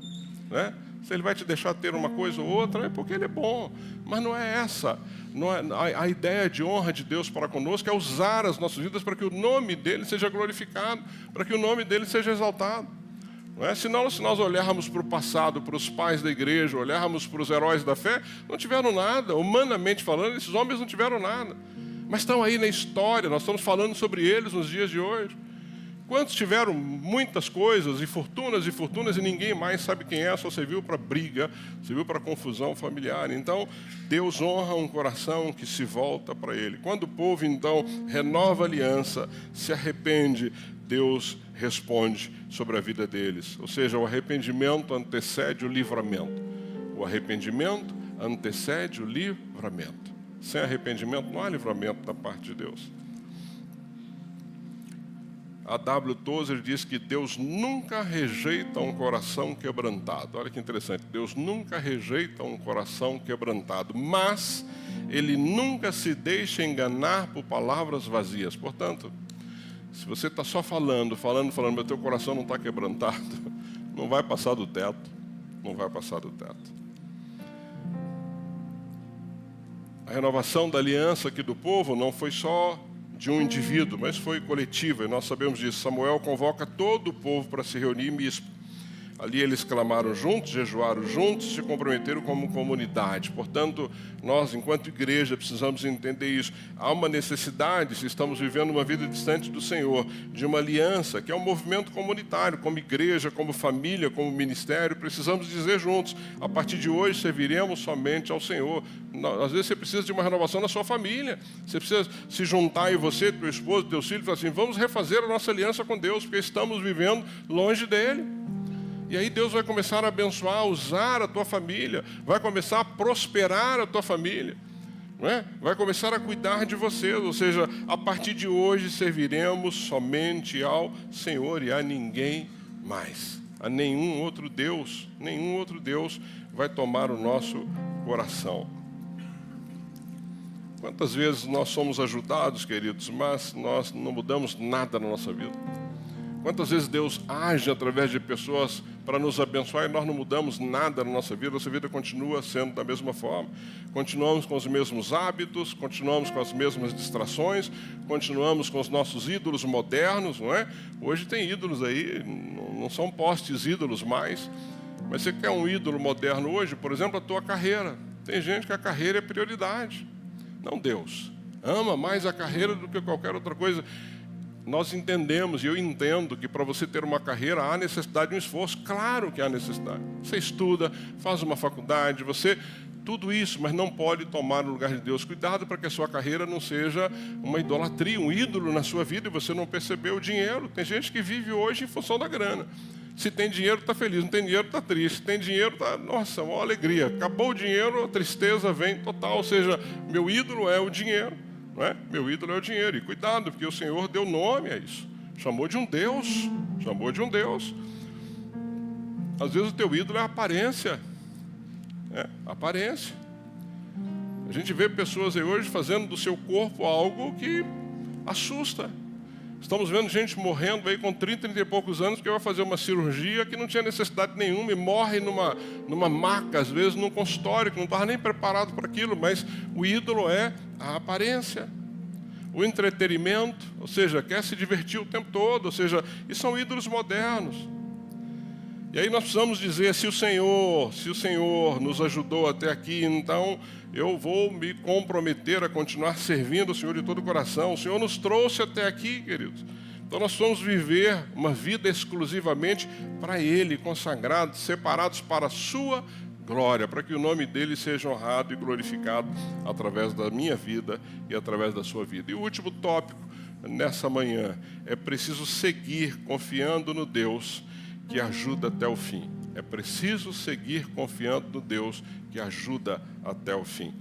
né? Se Ele vai te deixar ter uma coisa ou outra, é porque Ele é bom. Mas não é essa. Não é, a ideia de honra de Deus para conosco é usar as nossas vidas para que o nome dEle seja glorificado, para que o nome dEle seja exaltado. Não é? Senão, se nós olharmos para o passado, para os pais da igreja, olharmos para os heróis da fé, não tiveram nada. Humanamente falando, esses homens não tiveram nada. Mas estão aí na história, nós estamos falando sobre eles nos dias de hoje. Quantos tiveram muitas coisas e fortunas e ninguém mais sabe quem é, só serviu para briga, serviu para confusão familiar. Então, Deus honra um coração que se volta para Ele. Quando o povo, então, renova a aliança, se arrepende, Deus responde sobre a vida deles. Ou seja, o arrependimento antecede o livramento. O arrependimento antecede o livramento. Sem arrependimento não há livramento da parte de Deus. A W. Tozer diz que Deus nunca rejeita um coração quebrantado. Olha que interessante, Deus nunca rejeita um coração quebrantado, mas Ele nunca se deixa enganar por palavras vazias. Portanto, se você está só falando, mas teu coração não está quebrantado, não vai passar do teto, não vai passar do teto. A renovação da aliança aqui do povo não foi só de um indivíduo, mas foi coletiva, e nós sabemos disso. Samuel convoca todo o povo para se reunir em Mispa. Ali eles clamaram juntos, jejuaram juntos, se comprometeram como comunidade. Portanto, nós, enquanto igreja, precisamos entender isso. Há uma necessidade, se estamos vivendo uma vida distante do Senhor, de uma aliança, que é um movimento comunitário, como igreja, como família, como ministério. Precisamos dizer juntos, a partir de hoje serviremos somente ao Senhor. Às vezes você precisa de uma renovação na sua família. Você precisa se juntar aí, você, teu esposo, teus filhos, e falar assim, vamos refazer a nossa aliança com Deus, porque estamos vivendo longe dEle. E aí Deus vai começar a abençoar, a usar a tua família, vai começar a prosperar a tua família, não é? Vai começar a cuidar de você, ou seja, a partir de hoje serviremos somente ao Senhor e a ninguém mais. A nenhum outro Deus vai tomar o nosso coração. Quantas vezes nós somos ajudados, queridos, mas nós não mudamos nada na nossa vida? Quantas vezes Deus age através de pessoas para nos abençoar e nós não mudamos nada na nossa vida continua sendo da mesma forma. Continuamos com os mesmos hábitos, continuamos com as mesmas distrações, continuamos com os nossos ídolos modernos, não é? Hoje tem ídolos aí, não são postes ídolos mais, mas você quer um ídolo moderno hoje, por exemplo, a tua carreira. Tem gente que a carreira é prioridade, não Deus. Ama mais a carreira do que qualquer outra coisa. Nós entendemos, e eu entendo, que para você ter uma carreira há necessidade de um esforço. Claro que há necessidade. Você estuda, faz uma faculdade, tudo isso, mas não pode tomar o lugar de Deus. Cuidado para que a sua carreira não seja uma idolatria, um ídolo na sua vida e você não percebeu o dinheiro. Tem gente que vive hoje em função da grana. Se tem dinheiro, está feliz. Não tem dinheiro, está triste. Se tem dinheiro, está, nossa, uma alegria. Acabou o dinheiro, a tristeza vem total. Ou seja, meu ídolo é o dinheiro. Não é? Meu ídolo é o dinheiro. E cuidado, porque o Senhor deu nome a isso. Chamou de um Deus. Chamou de um Deus. Às vezes o teu ídolo é a aparência. Aparência. A gente vê pessoas aí hoje fazendo do seu corpo algo que assusta. Estamos vendo gente morrendo aí com 30 e poucos anos porque vai fazer uma cirurgia que não tinha necessidade nenhuma e morre numa maca, às vezes num consultório, que não estava nem preparado para aquilo, mas o ídolo é a aparência. O entretenimento, ou seja, quer se divertir o tempo todo, ou seja, e são ídolos modernos. E aí nós precisamos dizer, se o Senhor nos ajudou até aqui, então eu vou me comprometer a continuar servindo o Senhor de todo o coração. O Senhor nos trouxe até aqui, queridos. Então nós vamos viver uma vida exclusivamente para Ele, consagrados, separados para a sua glória, para que o nome dEle seja honrado e glorificado através da minha vida e através da sua vida. E o último tópico nessa manhã é preciso seguir confiando no Deus que ajuda até o fim. É preciso seguir confiando no Deus que ajuda até o fim.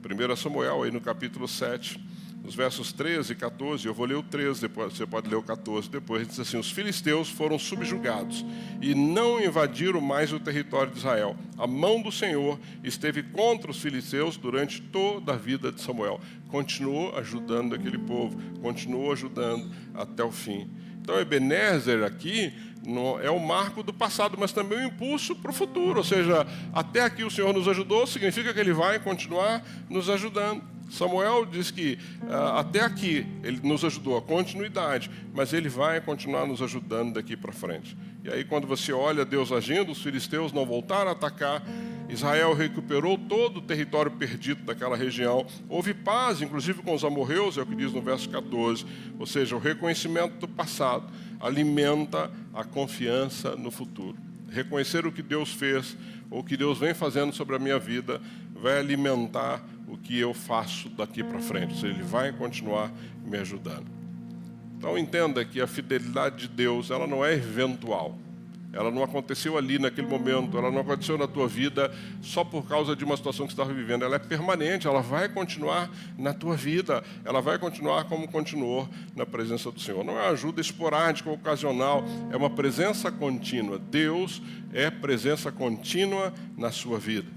1 Samuel, aí no capítulo 7, nos versos 13 e 14, eu vou ler o 13, depois você pode ler o 14 depois, diz assim: os filisteus foram subjugados e não invadiram mais o território de Israel. A mão do Senhor esteve contra os filisteus durante toda a vida de Samuel. Continuou ajudando aquele povo, continuou ajudando até o fim. Então, Ebenezer aqui é o marco do passado, mas também um impulso para o futuro. Ou seja, até aqui o Senhor nos ajudou, significa que Ele vai continuar nos ajudando. Samuel diz que até aqui ele nos ajudou, a continuidade, mas ele vai continuar nos ajudando daqui para frente. E aí quando você olha Deus agindo, os filisteus não voltaram a atacar, Israel recuperou todo o território perdido daquela região, houve paz, inclusive com os amorreus, é o que diz no verso 14, ou seja, o reconhecimento do passado alimenta a confiança no futuro. Reconhecer o que Deus fez, ou o que Deus vem fazendo sobre a minha vida, vai alimentar o que eu faço daqui para frente. Ou seja, Ele vai continuar me ajudando. Então entenda que a fidelidade de Deus, ela não é eventual. Ela não aconteceu ali naquele momento, ela não aconteceu na tua vida só por causa de uma situação que você estava vivendo. Ela é permanente, ela vai continuar na tua vida, ela vai continuar como continuou na presença do Senhor. Não é uma ajuda esporádica ou ocasional, é uma presença contínua. Deus é presença contínua na sua vida.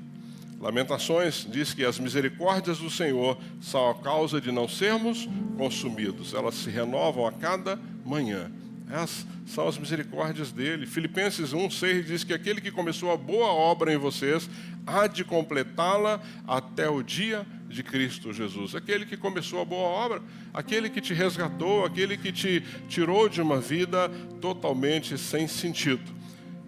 Lamentações diz que as misericórdias do Senhor são a causa de não sermos consumidos. Elas se renovam a cada manhã. Essas são as misericórdias dele. Filipenses 1:6 diz que aquele que começou a boa obra em vocês há de completá-la até o dia de Cristo Jesus. Aquele que começou a boa obra, aquele que te resgatou, aquele que te tirou de uma vida totalmente sem sentido.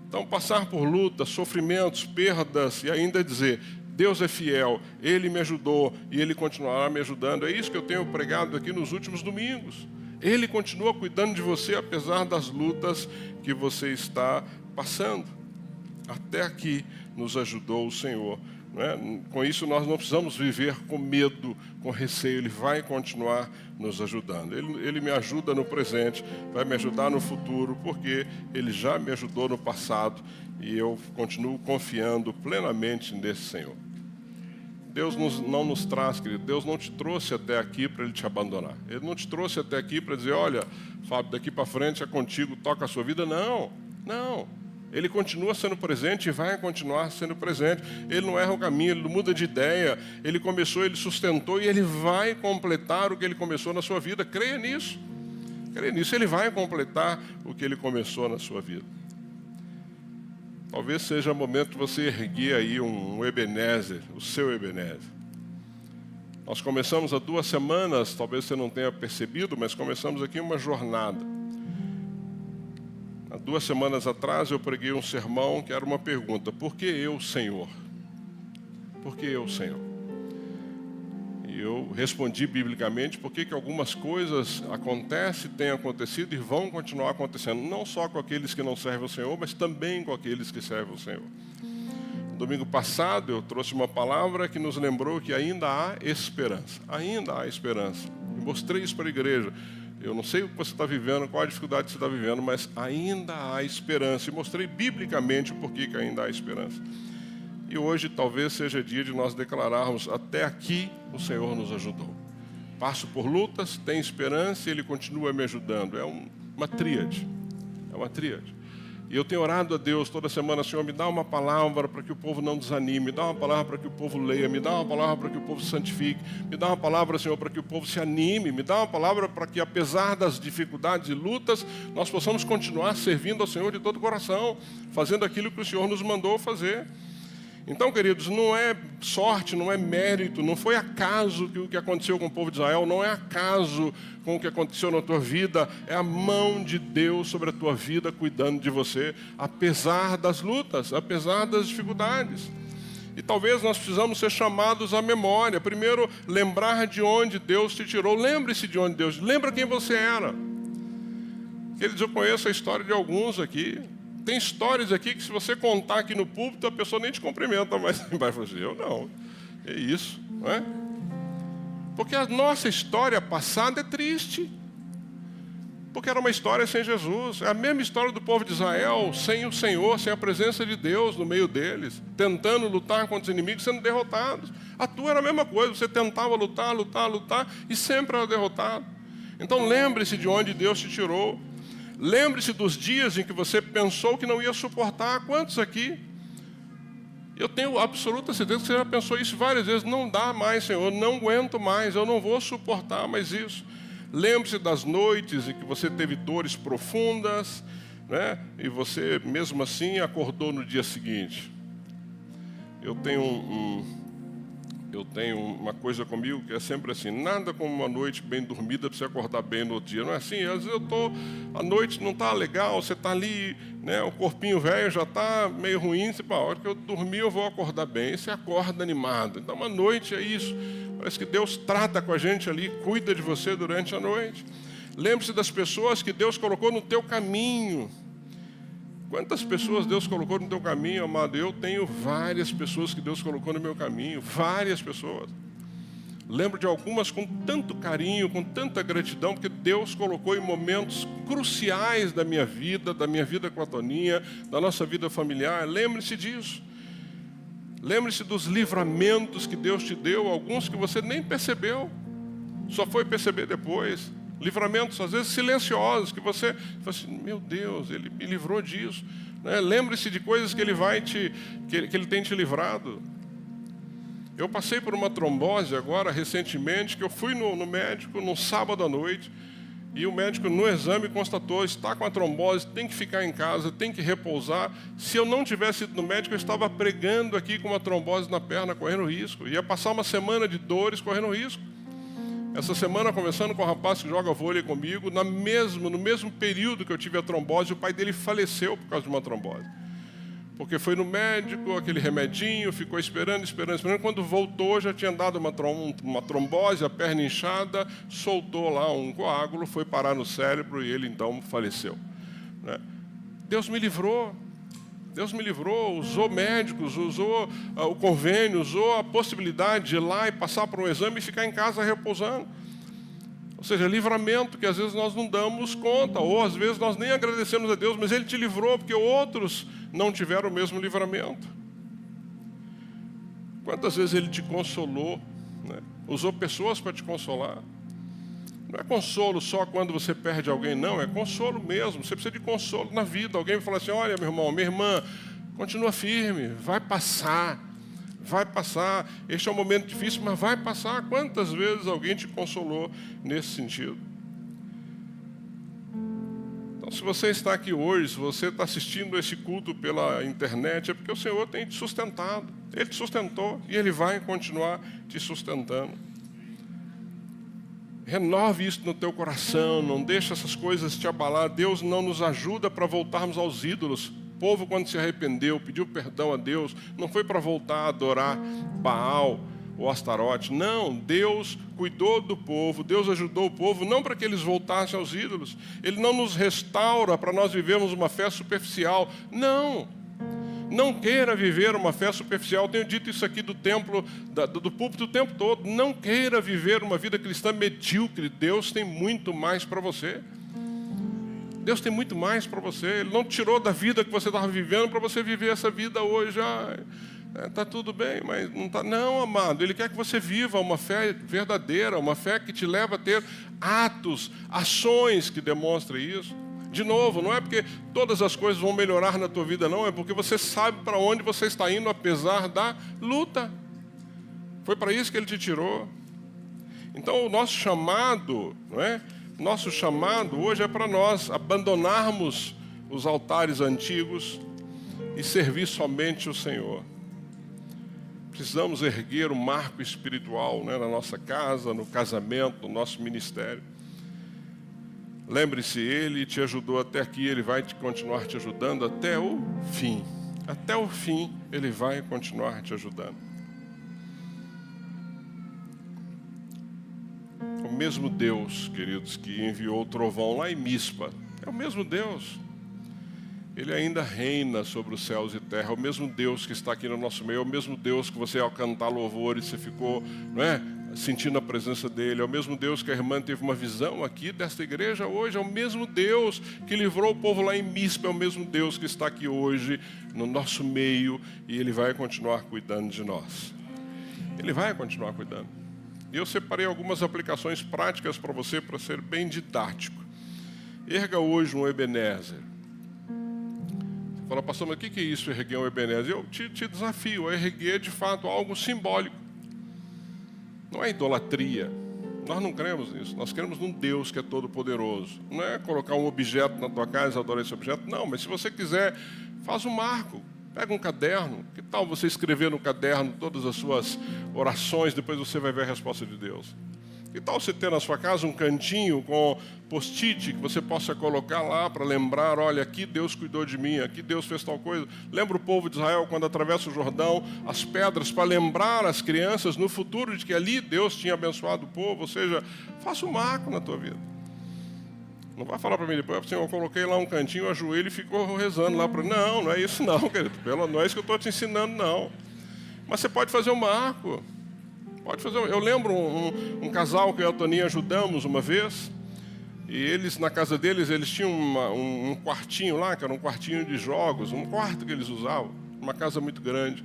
Então, passar por lutas, sofrimentos, perdas e ainda dizer: Deus é fiel, Ele me ajudou e Ele continuará me ajudando. É isso que eu tenho pregado aqui nos últimos domingos. Ele continua cuidando de você apesar das lutas que você está passando. Até aqui nos ajudou o Senhor. Né? Com isso nós não precisamos viver com medo, com receio. Ele vai continuar nos ajudando. Ele me ajuda no presente, vai me ajudar no futuro, porque Ele já me ajudou no passado e eu continuo confiando plenamente nesse Senhor. Deus não nos traz, querido. Deus não te trouxe até aqui para Ele te abandonar. Ele não te trouxe até aqui para dizer: olha, Fábio, daqui para frente é contigo, toca a sua vida. Não, não. Ele continua sendo presente e vai continuar sendo presente. Ele não erra o caminho, Ele não muda de ideia. Ele começou, Ele sustentou e Ele vai completar o que Ele começou na sua vida. Creia nisso. Creia nisso. Ele vai completar o que Ele começou na sua vida. Talvez seja o momento de você erguer aí um Ebenezer, o seu Ebenezer. Nós começamos há 2 semanas, talvez você não tenha percebido, mas começamos aqui uma jornada. Há 2 semanas atrás eu preguei um sermão que era uma pergunta: por que eu, Senhor? Por que eu, Senhor? E eu respondi biblicamente por que algumas coisas acontecem, têm acontecido e vão continuar acontecendo. Não só com aqueles que não servem ao Senhor, mas também com aqueles que servem ao Senhor. No domingo passado eu trouxe uma palavra que nos lembrou que ainda há esperança. Ainda há esperança. Eu mostrei isso para a igreja. Eu não sei o que você está vivendo, qual a dificuldade que você está vivendo, mas ainda há esperança. E mostrei biblicamente por que ainda há esperança. E hoje talvez seja dia de nós declararmos: até aqui o Senhor nos ajudou. Passo por lutas, tenho esperança e Ele continua me ajudando. É uma tríade. É uma tríade. E eu tenho orado a Deus toda semana: Senhor, me dá uma palavra para que o povo não desanime, me dá uma palavra para que o povo leia, me dá uma palavra para que o povo se santifique, me dá uma palavra, Senhor, para que o povo se anime, me dá uma palavra para que, apesar das dificuldades e lutas, nós possamos continuar servindo ao Senhor de todo o coração, fazendo aquilo que o Senhor nos mandou fazer. Então, queridos, não é sorte, não é mérito, não foi acaso que o que aconteceu com o povo de Israel, não é acaso com o que aconteceu na tua vida, é a mão de Deus sobre a tua vida cuidando de você, apesar das lutas, apesar das dificuldades. E talvez nós precisamos ser chamados à memória. Primeiro, lembrar de onde Deus te tirou. Lembre-se de onde Deus... Lembra quem você era. Queridos, eu conheço a história de alguns aqui. Tem histórias aqui que, se você contar aqui no púlpito, a pessoa nem te cumprimenta, mas vai falar assim: eu não. É isso, não é? Porque a nossa história passada é triste. Porque era uma história sem Jesus. É a mesma história do povo de Israel, sem o Senhor, sem a presença de Deus no meio deles, tentando lutar contra os inimigos, sendo derrotados. A tua era a mesma coisa, você tentava lutar e sempre era derrotado. Então lembre-se de onde Deus te tirou. Lembre-se dos dias em que você pensou que não ia suportar. Quantos aqui? Eu tenho absoluta certeza que você já pensou isso várias vezes. Não dá mais, Senhor, não aguento mais, eu não vou suportar mais isso. Lembre-se das noites em que você teve dores profundas, né? E você, mesmo assim, acordou no dia seguinte. Eu tenho eu tenho uma coisa comigo que é sempre assim, nada como uma noite bem dormida para você acordar bem no outro dia. Não é assim? Às vezes a noite não está legal, você está ali, né, o corpinho velho já está meio ruim, você fala, a hora que eu dormir eu vou acordar bem, e você acorda animado. Então, uma noite é isso. Parece que Deus trata com a gente ali, cuida de você durante a noite. Lembre-se das pessoas que Deus colocou no teu caminho. Quantas pessoas Deus colocou no teu caminho, amado? Eu tenho várias pessoas que Deus colocou no meu caminho, várias pessoas. Lembro de algumas com tanto carinho, com tanta gratidão, porque Deus colocou em momentos cruciais da minha vida com a Toninha, da nossa vida familiar. Lembre-se disso. Lembre-se dos livramentos que Deus te deu, alguns que você nem percebeu, só foi perceber depois. Livramentos, às vezes, silenciosos, que você fala assim, meu Deus, Ele me livrou disso. Né? Lembre-se de coisas que Ele tem te livrado. Eu passei por uma trombose agora, recentemente, que eu fui no médico num sábado à noite, e o médico, no exame, constatou, está com a trombose, tem que ficar em casa, tem que repousar. Se eu não tivesse ido no médico, eu estava pregando aqui com uma trombose na perna, correndo risco. Ia passar uma semana de dores, correndo risco. Essa semana, conversando com um rapaz que joga vôlei comigo, no mesmo período que eu tive a trombose, o pai dele faleceu por causa de uma trombose. Porque foi no médico, aquele remedinho, ficou esperando. Quando voltou, já tinha dado uma trombose, a perna inchada, soltou lá um coágulo, foi parar no cérebro e ele então faleceu. Né? Deus me livrou. Deus me livrou, usou médicos, usou o convênio, usou a possibilidade de ir lá e passar por um exame e ficar em casa repousando. Ou seja, livramento que às vezes nós não damos conta, ou às vezes nós nem agradecemos a Deus, mas Ele te livrou porque outros não tiveram o mesmo livramento. Quantas vezes Ele te consolou, né? Usou pessoas para te consolar. Não é consolo só quando você perde alguém, não, é consolo mesmo. Você precisa de consolo na vida. Alguém me fala assim, olha, meu irmão, minha irmã, continua firme, vai passar. Este é um momento difícil, mas vai passar. Quantas vezes alguém te consolou nesse sentido? Então, se você está aqui hoje, se você está assistindo esse culto pela internet, é porque o Senhor tem te sustentado. Ele te sustentou e Ele vai continuar te sustentando. Renove isso no teu coração, não deixe essas coisas te abalar. Deus não nos ajuda para voltarmos aos ídolos. O povo, quando se arrependeu, pediu perdão a Deus, não foi para voltar a adorar Baal ou Astarote. Não, Deus cuidou do povo, Deus ajudou o povo, não para que eles voltassem aos ídolos. Ele não nos restaura para nós vivermos uma fé superficial. Não queira viver uma fé superficial. Tenho dito isso aqui do templo, do púlpito o tempo todo. Não queira viver uma vida cristã medíocre. Deus tem muito mais para você. Deus tem muito mais para você. Ele não tirou da vida que você estava vivendo para você viver essa vida hoje. Está tudo bem, mas não está. Não, amado. Ele quer que você viva uma fé verdadeira, uma fé que te leva a ter atos, ações que demonstrem isso. De novo, não é porque todas as coisas vão melhorar na tua vida, não. É porque você sabe para onde você está indo, apesar da luta. Foi para isso que Ele te tirou. Então, o nosso chamado, não é? Nosso chamado hoje é para nós abandonarmos os altares antigos e servir somente o Senhor. Precisamos erguer um marco espiritual, né, na nossa casa, no casamento, no nosso ministério. Lembre-se, Ele te ajudou até aqui, Ele vai continuar te ajudando até o fim. Até o fim, Ele vai continuar te ajudando. O mesmo Deus, queridos, que enviou o trovão lá em Mispa, é o mesmo Deus. Ele ainda reina sobre os céus e terra. É o mesmo Deus que está aqui no nosso meio. É o mesmo Deus que você, ao cantar louvores, você ficou, não é, sentindo a presença dele. É o mesmo Deus que a irmã teve uma visão aqui desta igreja hoje. É o mesmo Deus que livrou o povo lá em Mispa. É o mesmo Deus que está aqui hoje no nosso meio. E Ele vai continuar cuidando de nós. Ele vai continuar cuidando. E eu separei algumas aplicações práticas para você, para ser bem didático. Erga hoje um Ebenezer. Você fala, pastor, mas o que é isso, erguer um Ebenezer? Eu te desafio a erguer, de fato, algo simbólico. Não é idolatria. Nós não cremos nisso. Nós cremos num Deus que é todo-poderoso. Não é colocar um objeto na tua casa e adorar esse objeto. Não, mas se você quiser, faz um marco. Pega um caderno. Que tal você escrever no caderno todas as suas orações, depois você vai ver a resposta de Deus? Que tal você ter na sua casa um cantinho com post-it que você possa colocar lá para lembrar, olha, aqui Deus cuidou de mim, aqui Deus fez tal coisa. Lembra o povo de Israel quando atravessa o Jordão, as pedras para lembrar as crianças no futuro de que ali Deus tinha abençoado o povo. Ou seja, faça um marco na tua vida. Não vai falar para mim depois, assim, eu coloquei lá um cantinho, ajoelho e ficou rezando lá para... Não, não é isso não, querido. Não é isso que eu estou te ensinando, não. Mas você pode fazer um marco. Pode fazer. Eu lembro um casal que eu e a Toninha ajudamos uma vez, e eles, na casa deles, eles tinham um quartinho lá, que era um quartinho de jogos, um quarto que eles usavam, uma casa muito grande.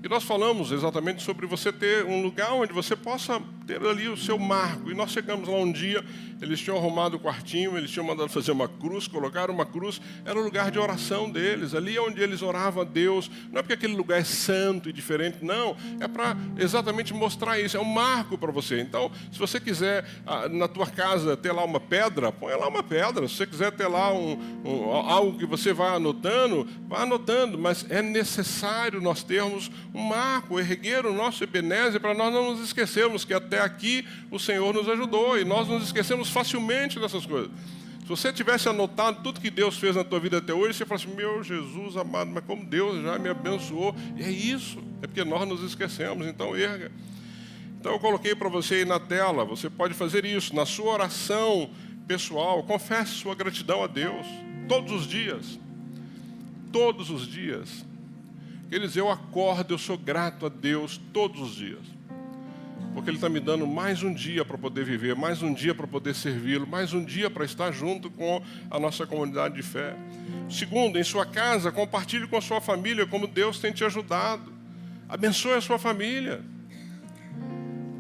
E nós falamos exatamente sobre você ter um lugar onde você possa ter ali o seu marco. E nós chegamos lá um dia, eles tinham arrumado o quartinho, eles tinham mandado fazer uma cruz, colocaram uma cruz, era o lugar de oração deles, ali onde eles oravam a Deus. Não é porque aquele lugar é santo e diferente, não, é para exatamente mostrar isso, é um marco para você. Então, se você quiser na tua casa ter lá uma pedra, põe lá uma pedra. Se você quiser ter lá algo que você vai anotando, mas é necessário nós termos um marco, erguer o nosso Ebenezer, para nós não nos esquecermos que até aqui o Senhor nos ajudou, e nós nos esquecemos facilmente dessas coisas. Se você tivesse anotado tudo que Deus fez na tua vida até hoje, você fala assim, meu Jesus amado, mas como Deus já me abençoou. E é isso, é porque nós nos esquecemos, então erga. Então eu coloquei para você aí na tela, você pode fazer isso, na sua oração pessoal, confesse sua gratidão a Deus, todos os dias. Todos os dias. Queridos, eu acordo, eu sou grato a Deus todos os dias. Porque Ele está me dando mais um dia para poder viver, mais um dia para poder servi-lo, mais um dia para estar junto com a nossa comunidade de fé. Segundo, em sua casa, compartilhe com a sua família como Deus tem te ajudado. Abençoe a sua família.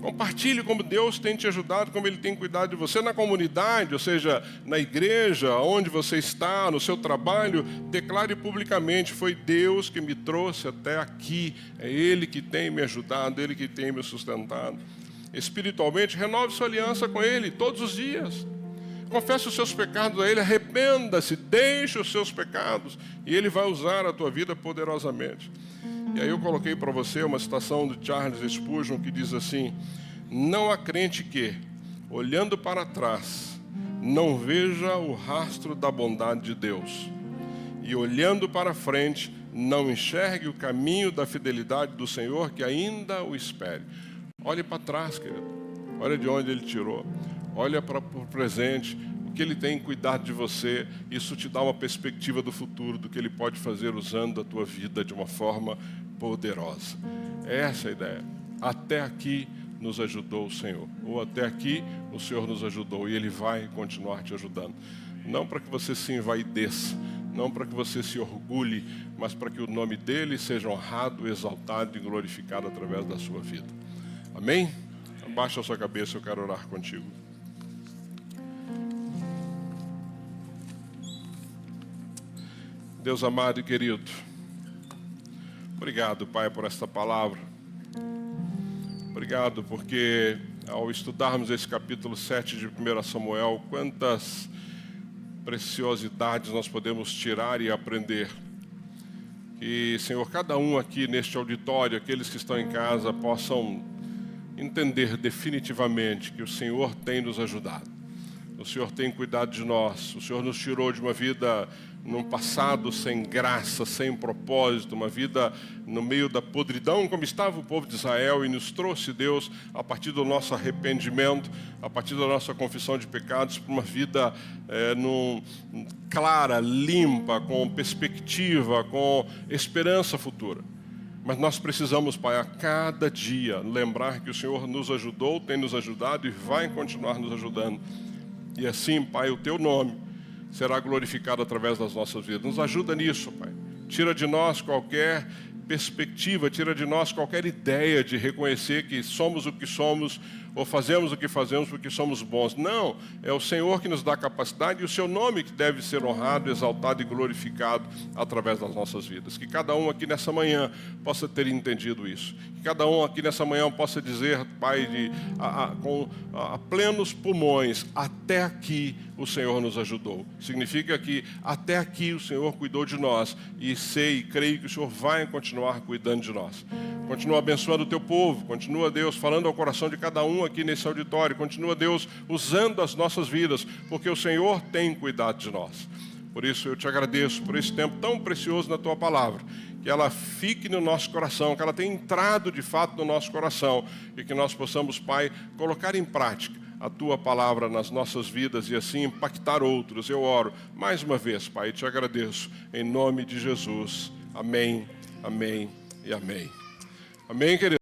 Compartilhe como Deus tem te ajudado, como Ele tem cuidado de você na comunidade, ou seja, na igreja, onde você está, no seu trabalho. Declare publicamente, foi Deus que me trouxe até aqui, é Ele que tem me ajudado, Ele que tem me sustentado. Espiritualmente, renove sua aliança com Ele todos os dias. Confesse os seus pecados a Ele, arrependa-se, deixe os seus pecados, e Ele vai usar a tua vida poderosamente. E aí eu coloquei para você uma citação de Charles Spurgeon que diz assim: não há crente que, olhando para trás, não veja o rastro da bondade de Deus, e olhando para frente, não enxergue o caminho da fidelidade do Senhor que ainda o espere. Olhe para trás, querido. Olha de onde Ele tirou. Olha para o presente, o que Ele tem cuidado de você. Isso te dá uma perspectiva do futuro, do que Ele pode fazer usando a tua vida de uma forma poderosa. Essa é a ideia. Até aqui nos ajudou o Senhor. Ou até aqui o Senhor nos ajudou e Ele vai continuar te ajudando. Não para que você se envaideça, não para que você se orgulhe, mas para que o nome dEle seja honrado, exaltado e glorificado através da sua vida. Amém? Abaixa a sua cabeça, eu quero orar contigo. Deus amado e querido, obrigado, Pai, por esta palavra. Obrigado porque, ao estudarmos esse capítulo 7 de 1 Samuel, quantas preciosidades nós podemos tirar e aprender. E, Senhor, cada um aqui neste auditório, aqueles que estão em casa, possam entender definitivamente que o Senhor tem nos ajudado. O Senhor tem cuidado de nós. O Senhor nos tirou de uma vida num passado sem graça, sem propósito, uma vida no meio da podridão, como estava o povo de Israel, e nos trouxe, Deus, a partir do nosso arrependimento, a partir da nossa confissão de pecados, para uma vida clara, limpa, com perspectiva, com esperança futura. Mas nós precisamos, Pai, a cada dia lembrar que o Senhor nos ajudou, tem nos ajudado e vai continuar nos ajudando. E assim, Pai, o Teu nome será glorificado através das nossas vidas. Nos ajuda nisso, Pai. Tira de nós qualquer perspectiva, tira de nós qualquer ideia de reconhecer que somos o que somos, ou fazemos o que fazemos porque somos bons. Não, é o Senhor que nos dá capacidade e o seu nome que deve ser honrado, exaltado e glorificado através das nossas vidas. Que cada um aqui nessa manhã possa ter entendido isso. Que cada um aqui nessa manhã possa dizer, Pai, com plenos pulmões, até aqui o Senhor nos ajudou. Significa que até aqui o Senhor cuidou de nós e sei e creio que o Senhor vai continuar cuidando de nós. Continua abençoando o teu povo, continua, Deus, falando ao coração de cada um aqui nesse auditório, continua, Deus, usando as nossas vidas, porque o Senhor tem cuidado de nós. Por isso eu te agradeço por esse tempo tão precioso na tua palavra, que ela fique no nosso coração, que ela tenha entrado de fato no nosso coração e que nós possamos, Pai, colocar em prática a tua palavra nas nossas vidas e assim impactar outros. Eu oro mais uma vez, Pai, e te agradeço em nome de Jesus. Amém, amém e amém. Amém, querido.